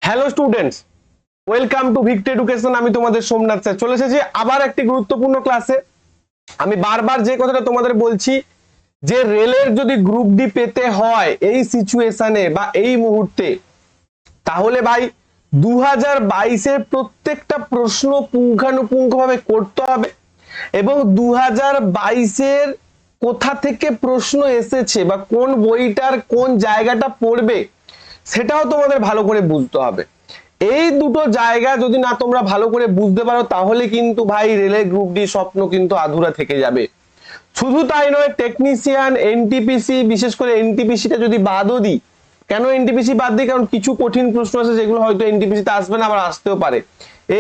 Hello students, welcome to Victor education. আমি তোমাদের Somnath sir চলে এসেছি আবার একটি গুরুত্বপূর্ণ ক্লাসে। আমি বারবার যে কথাটা তোমাদের বলছি যে রেলের যদি গ্রুপ ডি পেতে হয় এই সিচুয়েশনে বা এই মুহূর্তে, তাহলে ভাই 2022-এর প্রত্যেকটা প্রশ্ন পুঙ্খানুপুঙ্খভাবে করতে হবে এবং 2022-এর কোথা থেকে প্রশ্ন এসেছে বা কোন বইটার কোন জায়গাটা পড়বে সেটাও তোমাদের ভালো করে বুঝতে হবে। এই দুটো জায়গা যদি না তোমরা ভালো করে বুঝতে পারো তাহলে কিন্তু ভাই রেলের গ্রুপ ডি স্বপ্ন কিন্তু আধুরা থেকে যাবে। শুধু তাই নয়, টেকনিশিয়ান, এনটিপিসি, বিশেষ করে এনটিপিসিটা যদি বাদও দিই, কেন এনটিপিসি বাদ দিই, কারণ কিছু কঠিন প্রশ্ন আছে যেগুলো হয়তো এনটিপিসিতে আসবে না, আবার আসতেও পারে।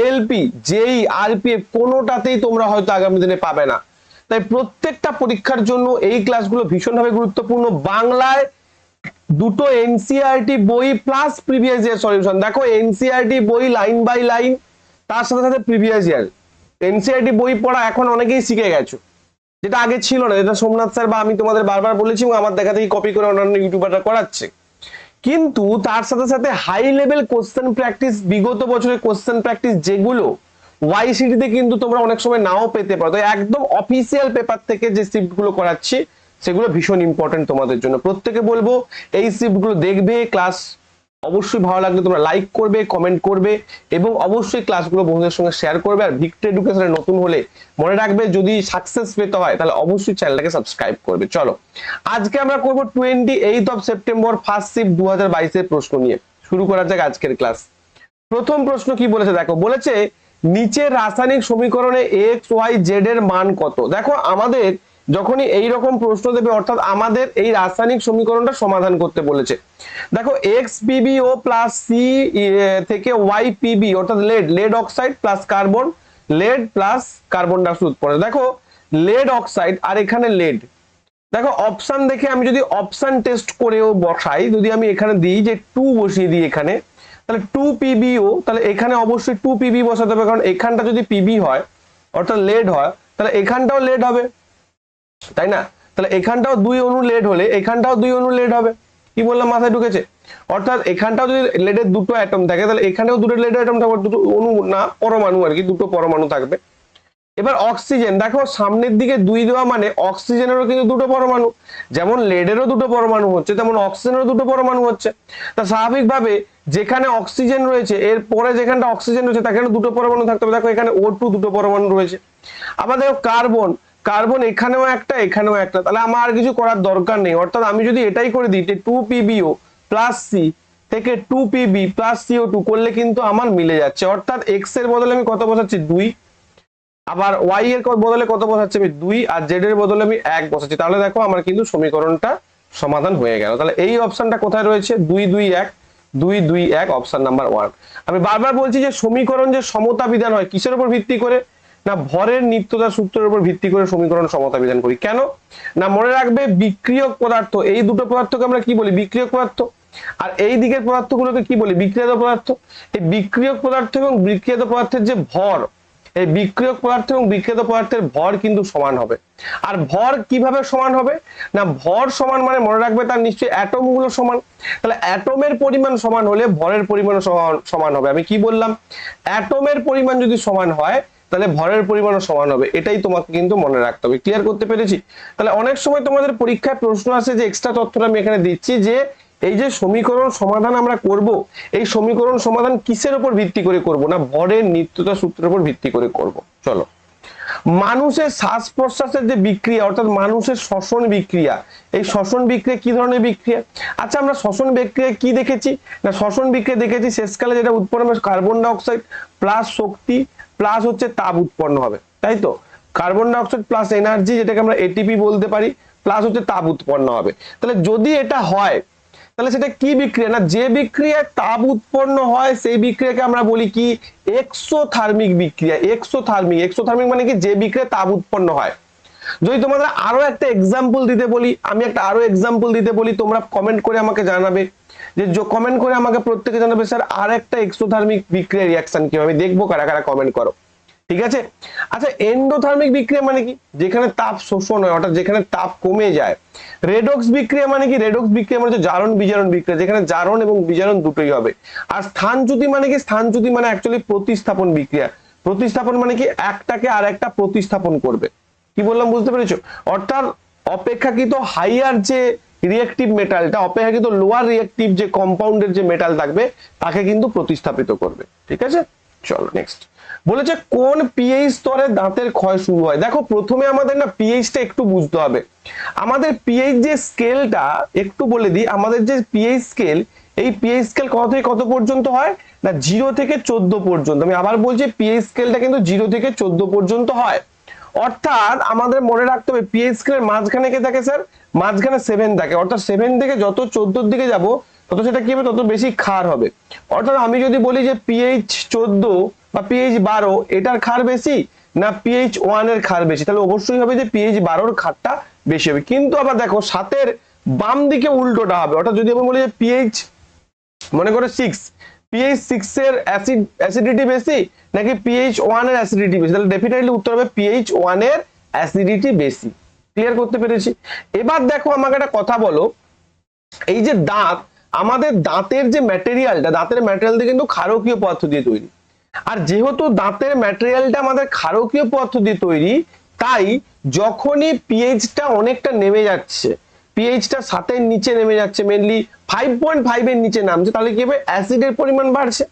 এলপি, জেই, আরপিএফ কোনোটাতেই তোমরা হয়তো আগামী দিনে পাবে না। তাই প্রত্যেকটা পরীক্ষার জন্য এই ক্লাসগুলো ভীষণভাবে গুরুত্বপূর্ণ। বাংলায় দুটো এনসিইআরটি বই প্লাস প্রিভিয়াস ইয়ার সলিউশন। দেখো এনসিইআরটি বই লাইন বাই লাইন, তার সাথে সাথে প্রিভিয়াস ইয়ার। এনসিইআরটি বই পড়া এখন অনেকেই শিখে গেছো, যেটা আগে ছিল না, যেটা সোমনাথ স্যার বা আমি তোমাদের বারবার বলেছি এবং আমার দেখা থেকে কপি করে অন্যান্য ইউটিউবাররা করাচ্ছে। কিন্তু তার সাথে সাথে হাই লেভেল কোশ্চেন প্র্যাকটিস, বিগত বছরের কোশ্চেন প্র্যাকটিস যেগুলো ওয়াইসিটিতে কিন্তু তোমরা অনেক সময় নাও পেতে পারো, তো একদম অফিসিয়াল পেপার থেকে যে শিফটগুলো করাচ্ছি সেগুলো ভীষণ ইম্পর্টেন্ট তোমাদের জন্য। প্রত্যেকে বলবো এই শিফটগুলো দেখবে, ক্লাস অবশ্যই ভালো লাগলে তোমরা লাইক করবে, কমেন্ট করবে এবং অবশ্যই ক্লাসগুলো বন্ধুদের সঙ্গে শেয়ার করবে। আর ভিক্টর এডুকেশনে নতুন হলে মনে রাখবে, যদি সাকসেস পেতে হয় তাহলে অবশ্যই চ্যানেলটাকে সাবস্ক্রাইব করবে। চলো আজকে আমরা করবো 28 সেপ্টেম্বর ফার্স্ট শিফট 2022-এর প্রশ্ন নিয়ে। শুরু করা যাক আজকের ক্লাস। প্রথম প্রশ্ন কি বলেছে দেখো, বলেছে নিচের রাসায়নিক সমীকরণে এক্স ওয়াই জেড এর মান কত। দেখো আমাদের যখনই এই রকম প্রশ্ন দেবে, অর্থাৎ আমাদের এই রাসায়নিক সমীকরণটা সমাধান করতে বলেছে। দেখো এক্স পিবিও প্লাস সি থেকে ওয়াই পিবি অর্থাৎ lead oxide plus carbon, lead plus carbon dioxide উৎপন্ন। দেখো লেড অক্সাইড আর এখানে লেড। দেখো অপশন দেখে আমি যদি অপশন টেস্ট করেও বসাই, যদি আমি এখানে দিই যে 2 বসিয়ে দিই এখানে, তাহলে 2 পিবিও, তাহলে এখানে অবশ্যই 2 পিবি বসাতে হবে, কারণ এখানটা যদি পিবি হয় অর্থাৎ লেড হয় তাহলে এখানটাও লেড হবে, তাই না? তাহলে এখানটাও 2 অণু লেড হলে এখানটাও 2 অণু লেড হবে। কি বললাম, মাথায় ঢুকেছে? অর্থাৎ এখানটাও যদি লেডের দুটো অ্যাটম থাকে তাহলে এখানেও দুটো লেডের অ্যাটম থাকবে, দুটো অণু না পরমাণু আর কি, দুটো পরমাণু থাকবে। এবার অক্সিজেন, দেখো সামনের দিকে 2 দেওয়া মানে অক্সিজেনেরও কিন্তু দুটো পরমাণু, যেমন লেডেরও দুটো পরমাণু হচ্ছে তেমন অক্সিজেনেরও দুটো পরমাণু হচ্ছে। তা স্বাভাবিকভাবে যেখানে অক্সিজেন রয়েছে এর পরে যেখানটা অক্সিজেন রয়েছে তাখানে দুটো পরমাণু থাকতে হবে। দেখো এখানে O2 দুটো পরমাণু রয়েছে। আবার দেখো কার্বন, কার্বন এখানেও একটা এখানেও একটা, তাহলে আমার আর কিছু করার দরকার নেই। অর্থাৎ আমি যদি এটাই করে দিই যে 2 পিবিও প্লাস সি থেকে 2 পিবি প্লাস CO2 করলে কিন্তু আমার মিলে যাচ্ছে। অর্থাৎ এক্স এর বদলে আমি কত বসাচ্ছি 2, আবার ওয়াই এর বদলে কত বসাচ্ছি আমি 2, আর জেড এর বদলে আমি 1 বসাচ্ছি। তাহলে দেখো আমার কিন্তু সমীকরণটা সমাধান হয়ে গেল। তাহলে এই অপশনটা কোথায় রয়েছে? 2 2 1 2 2 1, অপশন নাম্বার 1। আমি বারবার বলছি যে সমীকরণ যে সমতা বিধান হয় কিসের উপর ভিত্তি করে? না ভরের নিত্যতা সূত্রের উপর ভিত্তি করে সমীকরণ সমতা বিধান করি। কেন না, মনে রাখবে বিক্রিয়ক পদার্থ, এই দুটো পদার্থকে আমরা কি বলি? বিক্রিয়ক পদার্থ। আর এই দিকের পদার্থগুলোকে কি বলি? বিক্রিয়াত পদার্থ। এই বিক্রিয়ক পদার্থ এবং বিক্রিয়াত পদার্থের যে ভর, এই বিক্রিয়ক পদার্থ এবং বিক্রিয়াত পদার্থের ভর কিন্তু সমান হবে। আর ভর কিভাবে সমান হবে? না ভর সমান মানে মনে রাখবে তার নিশ্চয়ই অ্যাটম গুলো সমান। তাহলে অ্যাটমের পরিমাণ সমান হলে ভরের পরিমাণ সমান হবে। আমি কি বললাম? অ্যাটমের পরিমাণ যদি সমান হয় তাহলে ভরের পরিমাণও সমান হবে। এটাই তোমাকে কিন্তু মনে রাখতে হবে। ক্লিয়ার করতে পেরেছি? তাহলে অনেক সময় তোমাদের পরীক্ষায় প্রশ্ন আসে, যে এক্সট্রা তথ্যটা আমি এখানে দিচ্ছি, যে এই যে সমীকরণ সমাধান আমরা করব, এই সমীকরণ সমাধান কিসের উপর ভিত্তি করে করব? না ভরের নিত্যতা সূত্রের উপর ভিত্তি করে করব। চলো, মানুষের শ্বাস প্রশ্বাসের যে বিক্রিয়া অর্থাৎ মানুষের শ্বসন বিক্রিয়া, এই শ্বসন বিক্রিয়া কি ধরনের বিক্রিয়া? আচ্ছা আমরা শ্বসন বিক্রিয়া কি দেখেছি? না শ্বসন বিক্রিয়া দেখেছি শেষকালে যেটা উৎপন্ন হবে কার্বন ডাইঅক্সাইড প্লাস শক্তি প্লাস হচ্ছে তাপ উৎপন্ন হবে, তাই তো? কার্বন ডাইঅক্সাইড প্লাস এনার্জি, যেটাকে আমরা এটিপি বলতে পারি, প্লাস হচ্ছে তাপ উৎপন্ন হবে। তাহলে যদি এটা হয় তাহলে সেটা কি বিক্রিয়া? না যে বিক্রিয়ায় তাপ উৎপন্ন হয় সেই বিক্রিয়াকে আমরা বলি কি? এক্সোথার্মিক বিক্রিয়া। এক্সোথার্মিক মানে কি? যে বিক্রিয়ায় তাপ উৎপন্ন হয়। যদি তোমাদের আরো একটা এক্সাম্পল দিতে বলি, আমি একটা আরো এক্সাম্পল দিতে বলি, তোমরা কমেন্ট করে আমাকে জানাবে, যে কমেন্ট করে আমাকে প্রত্যেকে জানাবে স্যার আর একটা এক্সোথার্মিক বিক্রিয়া রিঅ্যাকশন কি হবে। আমি দেখবো কারা কারা কমেন্ট করো। ঠিক আছে। আচ্ছা, এন্ডোথার্মিক বিক্রিয়া মানে কি? যেখানে তাপ শোষণ হয়, অর্থাৎ যেখানে তাপ কমে যায়। রেডক্স বিক্রিয়া মানে কি? রেডক্স বিক্রিয়া মানে হচ্ছে জারণ বিজারণ বিক্রিয়া, যেখানে জারণ এবং বিজারণ দুটোই হবে। আর স্থানচ্যুতি মানে কি? স্থানচ্যুতি মানে অ্যাকচুয়ালি প্রতিস্থাপন বিক্রিয়া। প্রতিস্থাপন মানে কি? একটাকে আর একটা প্রতিস্থাপন করবে। কি বললাম বুঝতে পেরেছো? অর্থাৎ অপেক্ষাকৃত হাইয়ার যে রিঅ্যাক্টিভ মেটালটা অপেক্ষাকৃত লোয়ার রিঅ্যাক্টিভ যে কম্পাউন্ডের যে মেটাল থাকবে তাকে কিন্তু প্রতিস্থাপিত করবে। ঠিক আছে, চলো নেক্সট। বলেছে কোন পিএইচ স্তরে দাঁতের ক্ষয় শুরু হয়। দেখো প্রথমে আমাদের না পিএইচটা একটু বুঝতে হবে। আমাদের পিএইচ যে স্কেলটা একটু বলে দিই, আমাদের যে পিএইচ স্কেল, এই পিএইচ স্কেল কত থেকে কত পর্যন্ত হয় না? 0 থেকে 14 পর্যন্ত। আমি আবার বলছি, পিএইচ স্কেলটা কিন্তু 0 থেকে 14 পর্যন্ত হয়। অর্থাৎ আমাদের মনে রাখতে হবে পিএইচ স্কেলের মাঝখানে কে থাকে স্যার? মাঝখানে 7 থাকে। অর্থাৎ 7 থেকে যত 14 দিকে যাব তত সেটা কি হবে? তত বেশি ক্ষার হবে। অর্থাৎ আমি যদি বলি যে পিএইচ 14 বা পিএইচ 12 এটার ক্ষার বেশি না পিএইচ 1 এর ক্ষার বেশি, তাহলে অবশ্যই হবে যে পিএইচ 12 এর ক্ষারটা বেশি হবে। কিন্তু আবার দেখো 7 এর বাম দিকে উল্টোটা হবে। অর্থাৎ যদি আমি বলি যে পিএইচ মনে করো 6, পিএইচ 6 এর অ্যাসিডিটি বেশি নাকি পিএইচ 1 এর অ্যাসিডিটি বেশি, তাহলে ডেফিনেটলি উত্তর হবে পিএইচ 1 এর অ্যাসিডিটি বেশি। ক্লিয়ার করতে পেরেছি? এবার দেখো আমাকে একটা কথা বলো, এই যে দাঁত, আমাদের দাঁতের যে ম্যাটেরিয়ালটা, দাঁতের ম্যাটেরিয়ালটা কিন্তু ক্ষারকীয় পদার্থ দিয়ে তৈরি। আর যেহেতু দাঁতের ম্যাটেরিয়ালটা আমাদের ক্ষারকীয় পদার্থ দিয়ে তৈরি, তাই যখনই পিএইচটা অনেকটা নেমে যাচ্ছে, পিএইচটা 7 এর নিচে নেমে যাচ্ছে, মেনলি 5.5 এর নিচে নামছে, তাহলে কি হবে? অ্যাসিডের পরিমাণ বাড়ছে।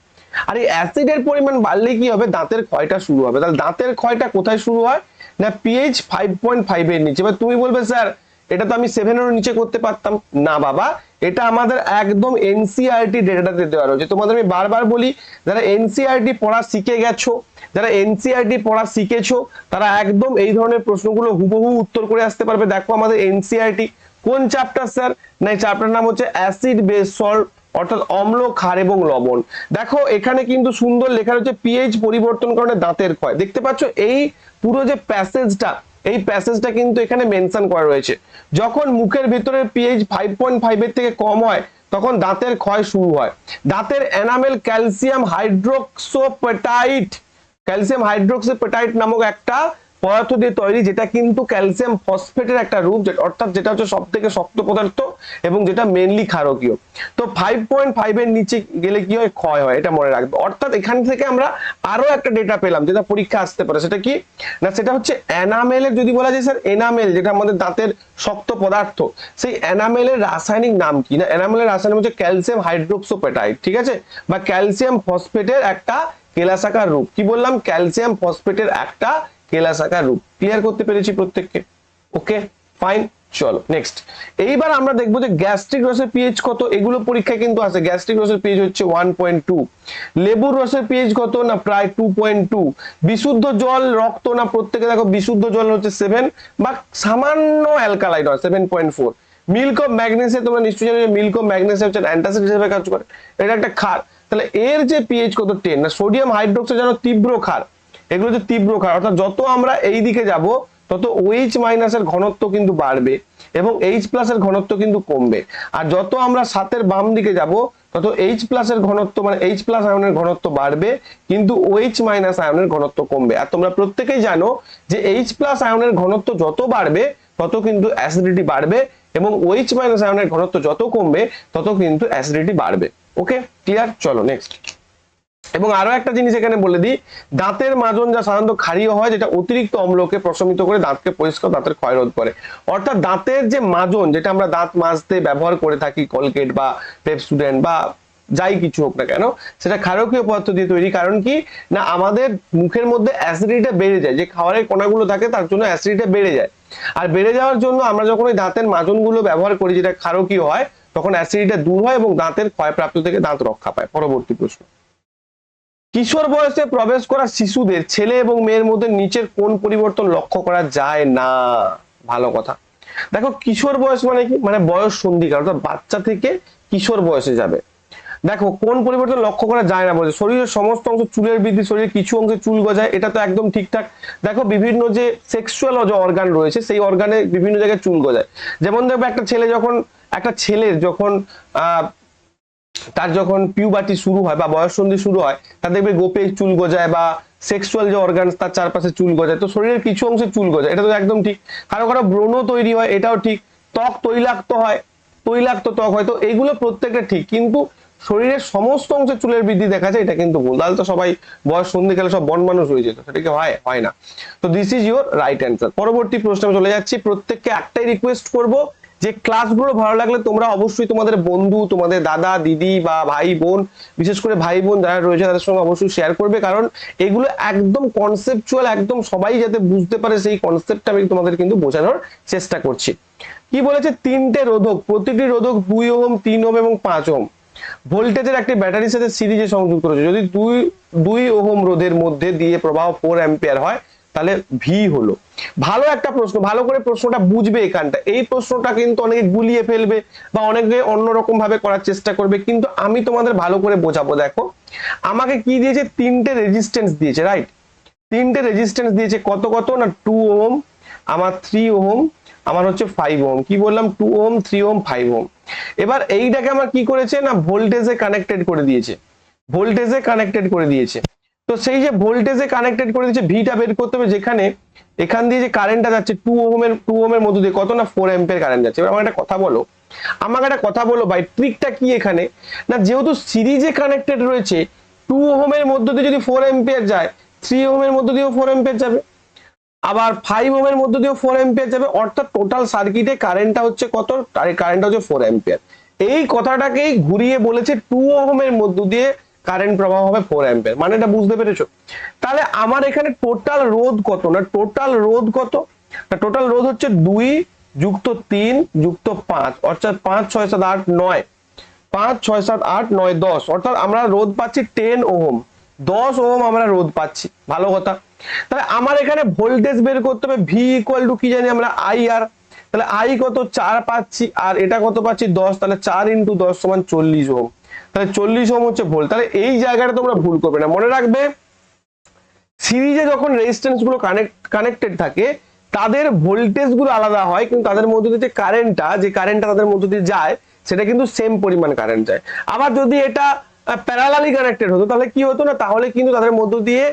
আর এই অ্যাসিডের পরিমাণ বাড়লে কি হবে? দাঁতের ক্ষয়টা শুরু হবে। তাহলে দাঁতের ক্ষয়টা কোথায় শুরু হয় না পিএইচ 5.5 এর নিচে। এবার তুমি বলবে স্যার এটা তো আমি 7 এর নিচে করতে পারতাম। না বাবা, এটা আমাদের একদম এনসিইআরটি ডেটাতে দেওয়া রয়েছে। তোমাদের আমি বারবার বলি, যারা এনসিইআরটি পড়া শিখে গেছো, যারা এনসিইআরটি পড়া শিখেছো, তারা একদম এই ধরনের প্রশ্নগুলো হুবহু উত্তর করে আসতে পারবে। দেখো আমাদের এনসিইআরটি কোন চ্যাপ্টার স্যার? না এই চ্যাপ্টার নাম হচ্ছে অ্যাসিড বেস সল্ট, অর্থাৎ অম্ল, ক্ষার এবং লবণ। দেখো এখানে কিন্তু সুন্দর লেখা রয়েছে পিএইচ পরিবর্তন কারণে দাঁতের ক্ষয়। দেখতে পাচ্ছ এই পুরো যে প্যাসেজটা, এই প্যাসেজটা কিন্তু এখানে মেনশন করা রয়েছে। যখন মুখের ভিতরে পিএইচ 5.5 এর থেকে কম হয় তখন দাঁতের ক্ষয় শুরু হয়। দাঁতের এনামেল ক্যালসিয়াম হাইড্রোক্সোপেটাইট নামক একটা পদার্থ দিয়ে তৈরি, যেটা কিন্তু ক্যালসিয়াম ফসফেটের একটা রূপ, অর্থাৎ যেটা হচ্ছে সব থেকে শক্ত পদার্থ এবং যেটা মেনলি ক্ষারকীয়। তো 5.5 এর নিচে গেলে কি হয়? ক্ষয় হয়, এটা মনে রাখবে। অর্থাৎ এখান থেকে আমরা আরো একটা ডেটা পেলাম যেটা পরীক্ষা আসতে পারে। সেটা কি না? সেটা হচ্ছে এনামেলের, যদি বলা যায় স্যার এনামেল যেটা আমাদের দাঁতের শক্ত পদার্থ, সেই এনামেলের রাসায়নিক নাম কি না? এনামেলের রাসায়নিক হচ্ছে ক্যালসিয়াম হাইড্রোক্সোপেটাইট। ঠিক আছে, বা ক্যালসিয়াম ফসফেটের একটা কেলাসাকার রূপ। কি বললাম? ক্যালসিয়াম ফসফেটের একটা কেলাসাকার রূপ। ক্লিয়ার করতে পেরেছি প্রত্যেককে? ওকে ফাইন, চলো নেক্সট। এইবার আমরা দেখবো যে গ্যাস্ট্রিক রসের পিএইচ কত। এগুলো পরীক্ষায় কিন্তু আছে। গ্যাস্ট্রিক রসের পিএইচ হচ্ছে 1.2। লেবুর রসের পিএইচ কত না প্রায় 2.2। বিশুদ্ধ জল রক্ত না প্রত্যেকে দেখো বিশুদ্ধ জল হচ্ছে 7 বা সামান্য অ্যালকালাইন হয় 7.4। মিল্ক অফ ম্যাগনেসিয়াম, তোমরা নিশ্চয়ই জানো যে মিল্ক অফ ম্যাগনেসিয়াম হচ্ছে অ্যান্টাসিড হিসেবে কাজ করে, এটা একটা ক্ষার। তাহলে এর যে পিএইচ কত 10। না সোডিয়াম হাইড্রোক্সাইড জানো তীব্র ক্ষার, এগুলো হচ্ছে তীব্র ক্ষার। অর্থাৎ যত আমরা এই দিকে যাব তত OH মাইনাসের ঘনত্ব কিন্তু বাড়বে এবং H প্লাসের ঘনত্ব কিন্তু কমবে। আর যত আমরা 7 এর বাম দিকে যাব তত H প্লাসের ঘনত্ব মানে H প্লাস আয়নের ঘনত্ব বাড়বে, কিন্তু OH মাইনাস আয়নের ঘনত্ব কমবে। আর তোমরা প্রত্যেকেই জানো যে H প্লাস আয়নের ঘনত্ব যত বাড়বে তত কিন্তু অ্যাসিডিটি বাড়বে এবং OH মাইনাস আয়নের ঘনত্ব যত কমবে তত কিন্তু অ্যাসিডিটি বাড়বে। Okay clear? চলো নেক্সট। এবং আরো একটা জিনিস এখানে বলে দিই, দাঁতের মাজন যা সাধারণত ক্ষারীয় হয়, যেটা অতিরিক্ত অম্লকে প্রশমিত করে দাঁতকে পরিষ্কার, দাঁতের ক্ষয় রোধ করে। অর্থাৎ দাঁতের যে মাজন, যেটা আমরা দাঁত মাজতে ব্যবহার করে থাকি, কলগেট বা পেপসোডেন্ট বা যাই কিছু হোক না কেন, সেটা ক্ষারকীয় পদার্থ দিয়ে তৈরি। কারণ কি না আমাদের মুখের মধ্যে অ্যাসিডিটিটা বেড়ে যায়, যে খাবারের কণাগুলো থাকে তার জন্য অ্যাসিডিটিটা বেড়ে যায়। আর বেড়ে যাওয়ার জন্য আমরা যখন ওই দাঁতের মাজনগুলো ব্যবহার করি যেটা ক্ষারকীয় হয়, তখন অ্যাসিডিটিটা দূর হয় এবং দাঁতের ক্ষয়প্রাপ্ত থেকে দাঁত রক্ষা পায়। পরবর্তী প্রশ্ন, কিশোর বয়সে প্রবেশ করা শিশুদের ছেলে এবং মেয়ের মধ্যে নিচের কোন পরিবর্তন লক্ষ্য করা যায় না? ভালো কথা। দেখো কিশোর বয়স মানে কি? মানে বয়স সন্ধিকাল, অর্থাৎ বাচ্চা থেকে কিশোর বয়সে যাবে। দেখো কোন পরিবর্তন লক্ষ্য করা যায় না বলছে, শরীরের সমস্ত অংশ চুলের বৃদ্ধি, শরীরের কিছু অংশে চুল গজায়, এটা তো একদম ঠিকঠাক। দেখো বিভিন্ন যে সেক্সুয়াল যে অর্গান রয়েছে সেই অর্গানে বিভিন্ন জায়গায় চুল গজায়। যেমন দেখবে একটা ছেলের যখন তার যখন পিউবার্টি শুরু হয় বা বয়ঃসন্ধি শুরু হয়, তার দেখবে গোপে চুল গজায় বা সেক্সুয়াল যে অর্গানস তার চারপাশে চুল গজায়, তো শরীরের কিছু অংশে চুল গজায়, এটা তো একদম ঠিক। কারো কারো ব্রণ তৈরি হয়, এটাও ঠিক। ত্বক তৈলাক্ত হয়, তৈলাক্ত ত্বক হয়, তো এইগুলো প্রত্যেকটা ঠিক। কিন্তু শরীরের সমস্ত অংশে চুলের বৃদ্ধি দেখা যায়, এটা কিন্তু ভুল। তাহলে তো সবাই বয়স সন্ধিকালে সব বন মানুষ হয়ে যেত, সেটা কি হয়? হয় না। তো this is your right answer. পরবর্তী প্রশ্নে চলে যাচ্ছি। প্রত্যেককে একটাই রিকোয়েস্ট করব যে ক্লাসগুলো ভালো লাগলে তোমরা অবশ্যই তোমাদের বন্ধু, তোমাদের দাদা দিদি বা ভাই বোন, বিশেষ করে ভাই বোন যারা রয়েছে তাদের সঙ্গে অবশ্যই শেয়ার করবে, কারণ এগুলো একদম কনসেপচুয়াল, একদম সবাই যাতে বুঝতে পারে সেই কনসেপ্টটা আমি তোমাদের কিন্তু বোঝানোর চেষ্টা করছি। কি বলেছে? তিনটে রোধক, প্রতিটি রোধক 2 ওহম, 3 ওহম এবং 5 ওহম ভোল্টেজের একটি ব্যাটারির সাথে সিরিজে সংযুক্ত রয়েছে। যদি দুই ওহম রোধের মধ্যে দিয়ে প্রবাহ 4 অ্যাম্পিয়ার হয়, তাহলে ভি হলো। ভালো একটা প্রশ্ন, ভালো করে প্রশ্নটা বুঝবে এখানটা। এই প্রশ্নটা কিন্তু অনেকে গুলিয়ে ফেলবে বা অনেকে অন্যরকম ভাবে করার চেষ্টা করবে, কিন্তু আমি তোমাদের ভালো করে বোঝাবো। দেখো আমাকে কি দিয়েছে? তিনটে রেজিস্ট্যান্স দিয়েছে, রাইট? তিনটে রেজিস্ট্যান্স দিয়েছে। কত কত না 2 ওহম, আমার 3 ওহম, আমার হচ্ছে 5 ওহম। কি বললাম? 2 ওহম, 3 ওহম, 5 ওহম। এবার এইটাকে আমার কি করেছে না ভোল্টেজে কানেক্টেড করে দিয়েছে, ভোল্টেজে কানেক্টেড করে দিয়েছে। তো সেই যে ভোল্টেজে কানেক্টেড করে দিয়েছে, ভিটা বের করতে হবে, যেখানে এখান দিয়ে যে কারেন্টটা যাচ্ছে 2 ওহমের মধ্যে দিয়ে কত না 4 অ্যাম্পিয়ার কারেন্ট যাচ্ছে। এবার আমাকে একটা কথা বলো, আমাকে একটা কথা বলো ভাই, ট্রিকটা কি এখানে? না যেহেতু সিরিজে কানেক্টেড রয়েছে, 2 ওহমের মধ্য দিয়ে যদি 4 অ্যাম্পিয়ার যায়, 3 ওহমের মধ্য দিয়েও 4 অ্যাম্পিয়ার যাবে, আবার 5 ওহমের মধ্য দিয়েও 4 অ্যাম্পিয়ার যাবে। অর্থাৎ টোটাল সার্কিটে কারেন্টটা হচ্ছে কত? কারেন্টটা হচ্ছে 4 অ্যাম্পিয়ার। এই কথাটাকেই ঘুরিয়ে বলেছে 2 ওহমের মধ্য দিয়ে কারেন্ট প্রবাহ হবে 4 অ্যাম্পিয়ার। মানে এটা বুঝতে পেরেছো? তাহলে আমার এখানে টোটাল রোধ কত না টোটাল রোধ কত না টোটাল রোধ হচ্ছে 2 যুক্ত 3 যুক্ত 5, অর্থাৎ 5 6 7 8 9, 5 6 7 8 9 10, অর্থাৎ আমরা রোধ পাচ্ছি 10 ওহম, 10 ওহম আমরা রোধ পাচ্ছি। ভালো কথা। তাহলে আমার এখানে ভোল্টেজ বের করতে হবে, ভি ইকুয়াল টু কি জানি আমরা? আই আর। তাহলে আই কত? 4 পাচ্ছি, আর এটা কত পাচ্ছি? 10। তাহলে 4 ইন্টু 10 সমান 40 ওহম। তাহলে 40 ওহম হচ্ছে ভোল্ট। তাহলে এই জায়গাটা তোমরা ভুল করবে না, মনে রাখবে সিরিজে যখন রেজিস্ট্যান্স গুলো কানেক্টেড থাকে তাদের ভোল্টেজ গুলো আলাদা হয়, কিন্তু তাদের মধ্যে দিয়ে যে কারেন্টটা তাদের মধ্যে দিয়ে যায় সেটা কিন্তু সেম পরিমাণ কারেন্ট যায়। আবার যদি এটা প্যারালালি কানেক্টেড হতো তাহলে কি হতো না, তাহলে কিন্তু তাদের মধ্য দিয়ে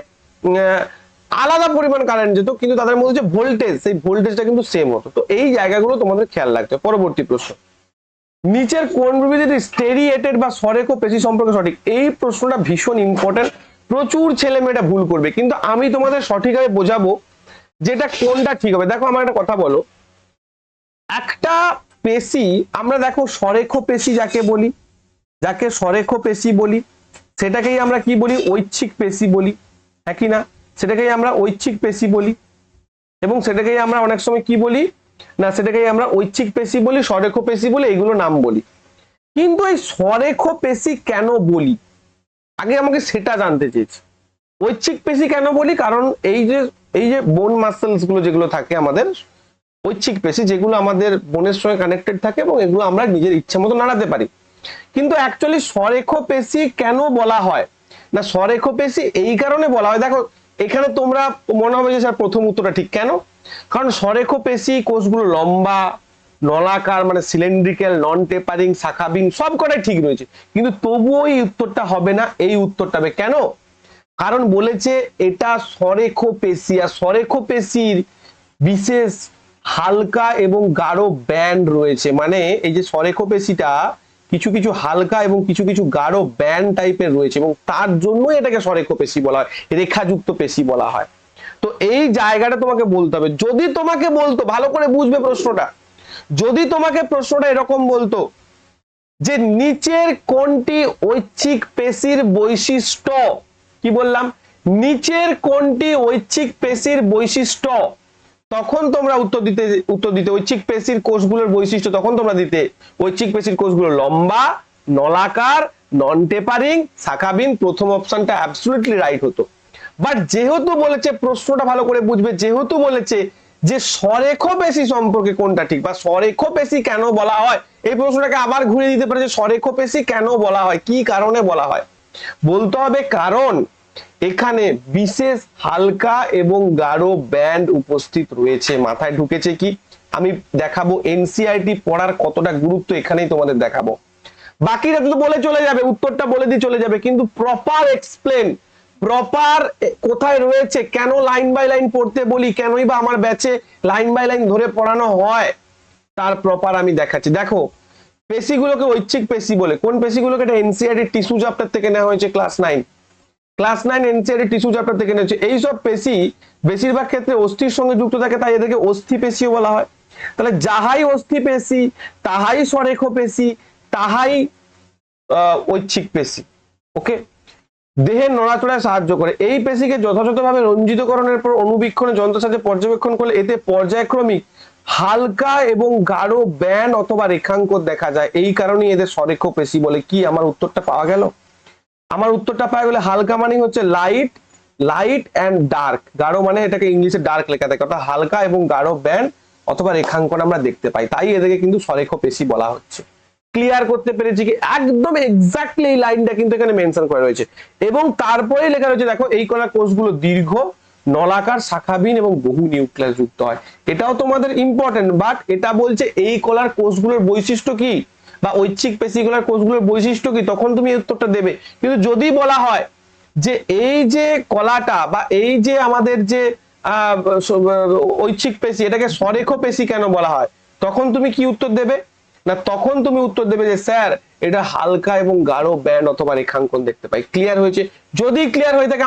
আলাদা পরিমাণ কারেন্ট যেত, কিন্তু তাদের মধ্যে যে ভোল্টেজ, সেই ভোল্টেজটা কিন্তু সেম হতো। তো এই জায়গাগুলো তোমাদের খেয়াল রাখতে। পরবর্তী প্রশ্ন, নিচের কোন বিবৃতিটি স্টেরিয়েটেড বা সরেখো পেশি সম্পর্কে সঠিক? এই প্রশ্নটা ভীষণ ইম্পর্টেন্ট, প্রচুর ছেলে মেয়েটা ভুল করবে, কিন্তু আমি তোমাদের সঠিকভাবে বোঝাবো যেটা কোনটা ঠিক হবে। দেখো আমার একটা কথা বলো, একটা পেশি আমরা দেখো সরেখো পেশি যাকে বলি, যাকে সরেখো পেশি বলি সেটাকেই আমরা কি বলি? ঐচ্ছিক পেশি বলি, হ্যাঁ কি না? সেটাকেই আমরা ঐচ্ছিক পেশি বলি, এবং সেটাকেই আমরা অনেক সময় কি বলি না, সেটাকেই আমরা ঐচ্ছিক পেশি বলি, সরেখো পেশি বলি, এইগুলো নাম বলি। কিন্তু এই সরেখো পেশি কেন বলি, আগে আমাকে সেটা জানতে চেয়েছি। ঐচ্ছিক পেশি কেন বলি? কারণ এই যে বোন মাসেলস গুলো যেগুলো থাকে আমাদের, ঐচ্ছিক পেশি যেগুলো আমাদের বোনের সঙ্গে কানেক্টেড থাকে এবং এগুলো আমরা নিজের ইচ্ছা মতো নাড়াতে পারি। কিন্তু অ্যাকচুয়ালি সরেখো পেশি কেন বলা হয় না, সরেখো পেশি এই কারণে বলা হয়। দেখো এখানে তোমরা মনে হবে যে স্যার প্রথম উত্তরটা ঠিক। কেন? কারণ সরেখো পেশি কোষগুলো লম্বা, নলাকার, মানে সিলিন্ড্রিক্যাল, নন টেপারিং, শাখাবিহীন, সব কটাই ঠিক রয়েছে, কিন্তু তবুও এই উত্তরটা হবে না, এই উত্তরটা হবে। কেন? কারণ বলেছে এটা সরেখো পেশি, আর সরেখো পেশির বিশেষ হালকা এবং গাঢ় ব্যান্ড রয়েছে। মানে এই যে সরেখো পেশিটা কিছু কিছু হালকা এবং কিছু কিছু গাঢ় ব্যান্ড টাইপের রয়েছে, এবং তার জন্য এটাকে সরেখো পেশি বলা হয়, রেখাযুক্ত পেশি বলা হয়। তো এই জায়গাটা তোমাকে বলতে হবে। যদি তোমাকে বলতো, ভালো করে বুঝবে প্রশ্নটা, যদি তোমাকে প্রশ্নটা এরকম বলতো যে নিচের কোনটি ঐচ্ছিক পেশির বৈশিষ্ট্য, কি বললাম? নিচের কোনটি ঐচ্ছিক পেশির বৈশিষ্ট্য, তখন তোমরা উত্তর দিতে ঐচ্ছিক পেশির কোষগুলোর বৈশিষ্ট্য, তখন তোমরা দিতে ঐচ্ছিক পেশির কোষগুলো লম্বা, নলাকার, নন টেপারিং, শাখাবিহীন। প্রথম অপশনটা অ্যাবসলিউটলি রাইট হতো। বাট যেহেতু বলেছে, প্রশ্নটা ভালো করে বুঝবে, যেহেতু বলেছে যে সরেখো পেশি সম্পর্কে কোনটা ঠিক, বা সরেখো পেশি কেন বলা হয়, এই প্রশ্নটাকে আবার ঘুরে দিতে পারে যে সরেখো পেশি কেন বলা হয়, কি কারণে বলা হয়। বলতে হবে কারণ এখানে বিশেষ হালকা এবং গাঢ় ব্যান্ড উপস্থিত রয়েছে। মাথায় ঢুকেছে কি? আমি দেখাবো এনসিআরটি পড়ার কতটা গুরুত্ব, এখানেই তোমাদের দেখাবো। বাকিটা তো বলে চলে যাবে, উত্তরটা বলে দিয়ে চলে যাবে, কিন্তু প্রপার এক্সপ্লেন, প্রপার কোথায় রয়েছে, কেন লাইন বাই লাইন পড়তে বলি, কেনই বা আমার ব্যাচে লাইন বাই লাইন ধরে পড়ানো হয়, তার প্রপার আমি দেখাচ্ছি। দেখো পেশিগুলোকে ঐচ্ছিক পেশি বলে, কোন পেশিগুলোকে? এটা এনসিইআরটি টিস্যু চ্যাপ্টার থেকে নেওয়া হয়েছে, ক্লাস 9 এনসিইআরটি টিস্যু চ্যাপ্টার থেকে নেওয়া হয়েছে। এইসব পেশি বেশিরভাগ ক্ষেত্রে অস্থির সঙ্গে যুক্ত থাকে, তাই এদেরকে অস্থি পেশিও বলা হয়। তাহলে যাহাই অস্থি পেশি, তাহাই স্বরেখ পেশি, তাহাই ঐচ্ছিক পেশি। ওকে, দেহের নড়াচড়ায় সাহায্য করে। এই পেশিকে যথাযথভাবে রঞ্জিতকরণের পর অনুবীক্ষণে যন্ত্রের সাথে পর্যবেক্ষণ করলে এতে পর্যায়ক্রমিক হালকা এবং গাঢ় ব্যান্ড অথবা রেখাঙ্ক দেখা যায়, এই কারণেই এদের স্বরেখ পেশি বলে। কি আমার উত্তরটা পাওয়া গেল? আমার উত্তরটা পাওয়া গেলে হালকা মানে হচ্ছে লাইট অ্যান্ড ডার্ক, গাঢ় মানে এটাকে ইংলিশে ডার্ক লেখা থাকে, অর্থাৎ হালকা এবং গাঢ় ব্যান্ড অথবা রেখাঙ্কন আমরা দেখতে পাই, তাই এদেরকে কিন্তু স্বরেখ পেশি বলা হচ্ছে। ক্লিয়ার করতে পেরেছি কি? একদম এক্স্যাক্টলি এই লাইনটা কিন্তু এখানে মেনশন করা রয়েছে, এবং তারপরেই লেখা রয়েছে দেখো এই কলা কোষগুলো দীর্ঘ, নলাকার, শাখাবিহীন এবং বহু নিউক্লিয়াস যুক্ত হয়। এটাও তোমাদের ইম্পর্টেন্ট, বাট এটা বলছে এই কলার কোষগুলোর বৈশিষ্ট্য কি, বা ঐচ্ছিক পেশিগুলোর কোষগুলোর বৈশিষ্ট্য কি, তখন তুমি এই উত্তরটা দেবে। কিন্তু যদি বলা হয় যে এই যে কলাটা বা এই যে আমাদের যে ঐচ্ছিক পেশি, এটাকে স্বরেখ পেশি কেন বলা হয়, তখন তুমি কি উত্তর দেবে? না, তখন তুমি উত্তর দেবে যে স্যার এটা হালকা এবং গাঢ় ব্যান্ড অথবা রেখাঙ্কন দেখতে পাই। ক্লিয়ার হয়েছে? যদি ক্লিয়ার হয়ে থাকে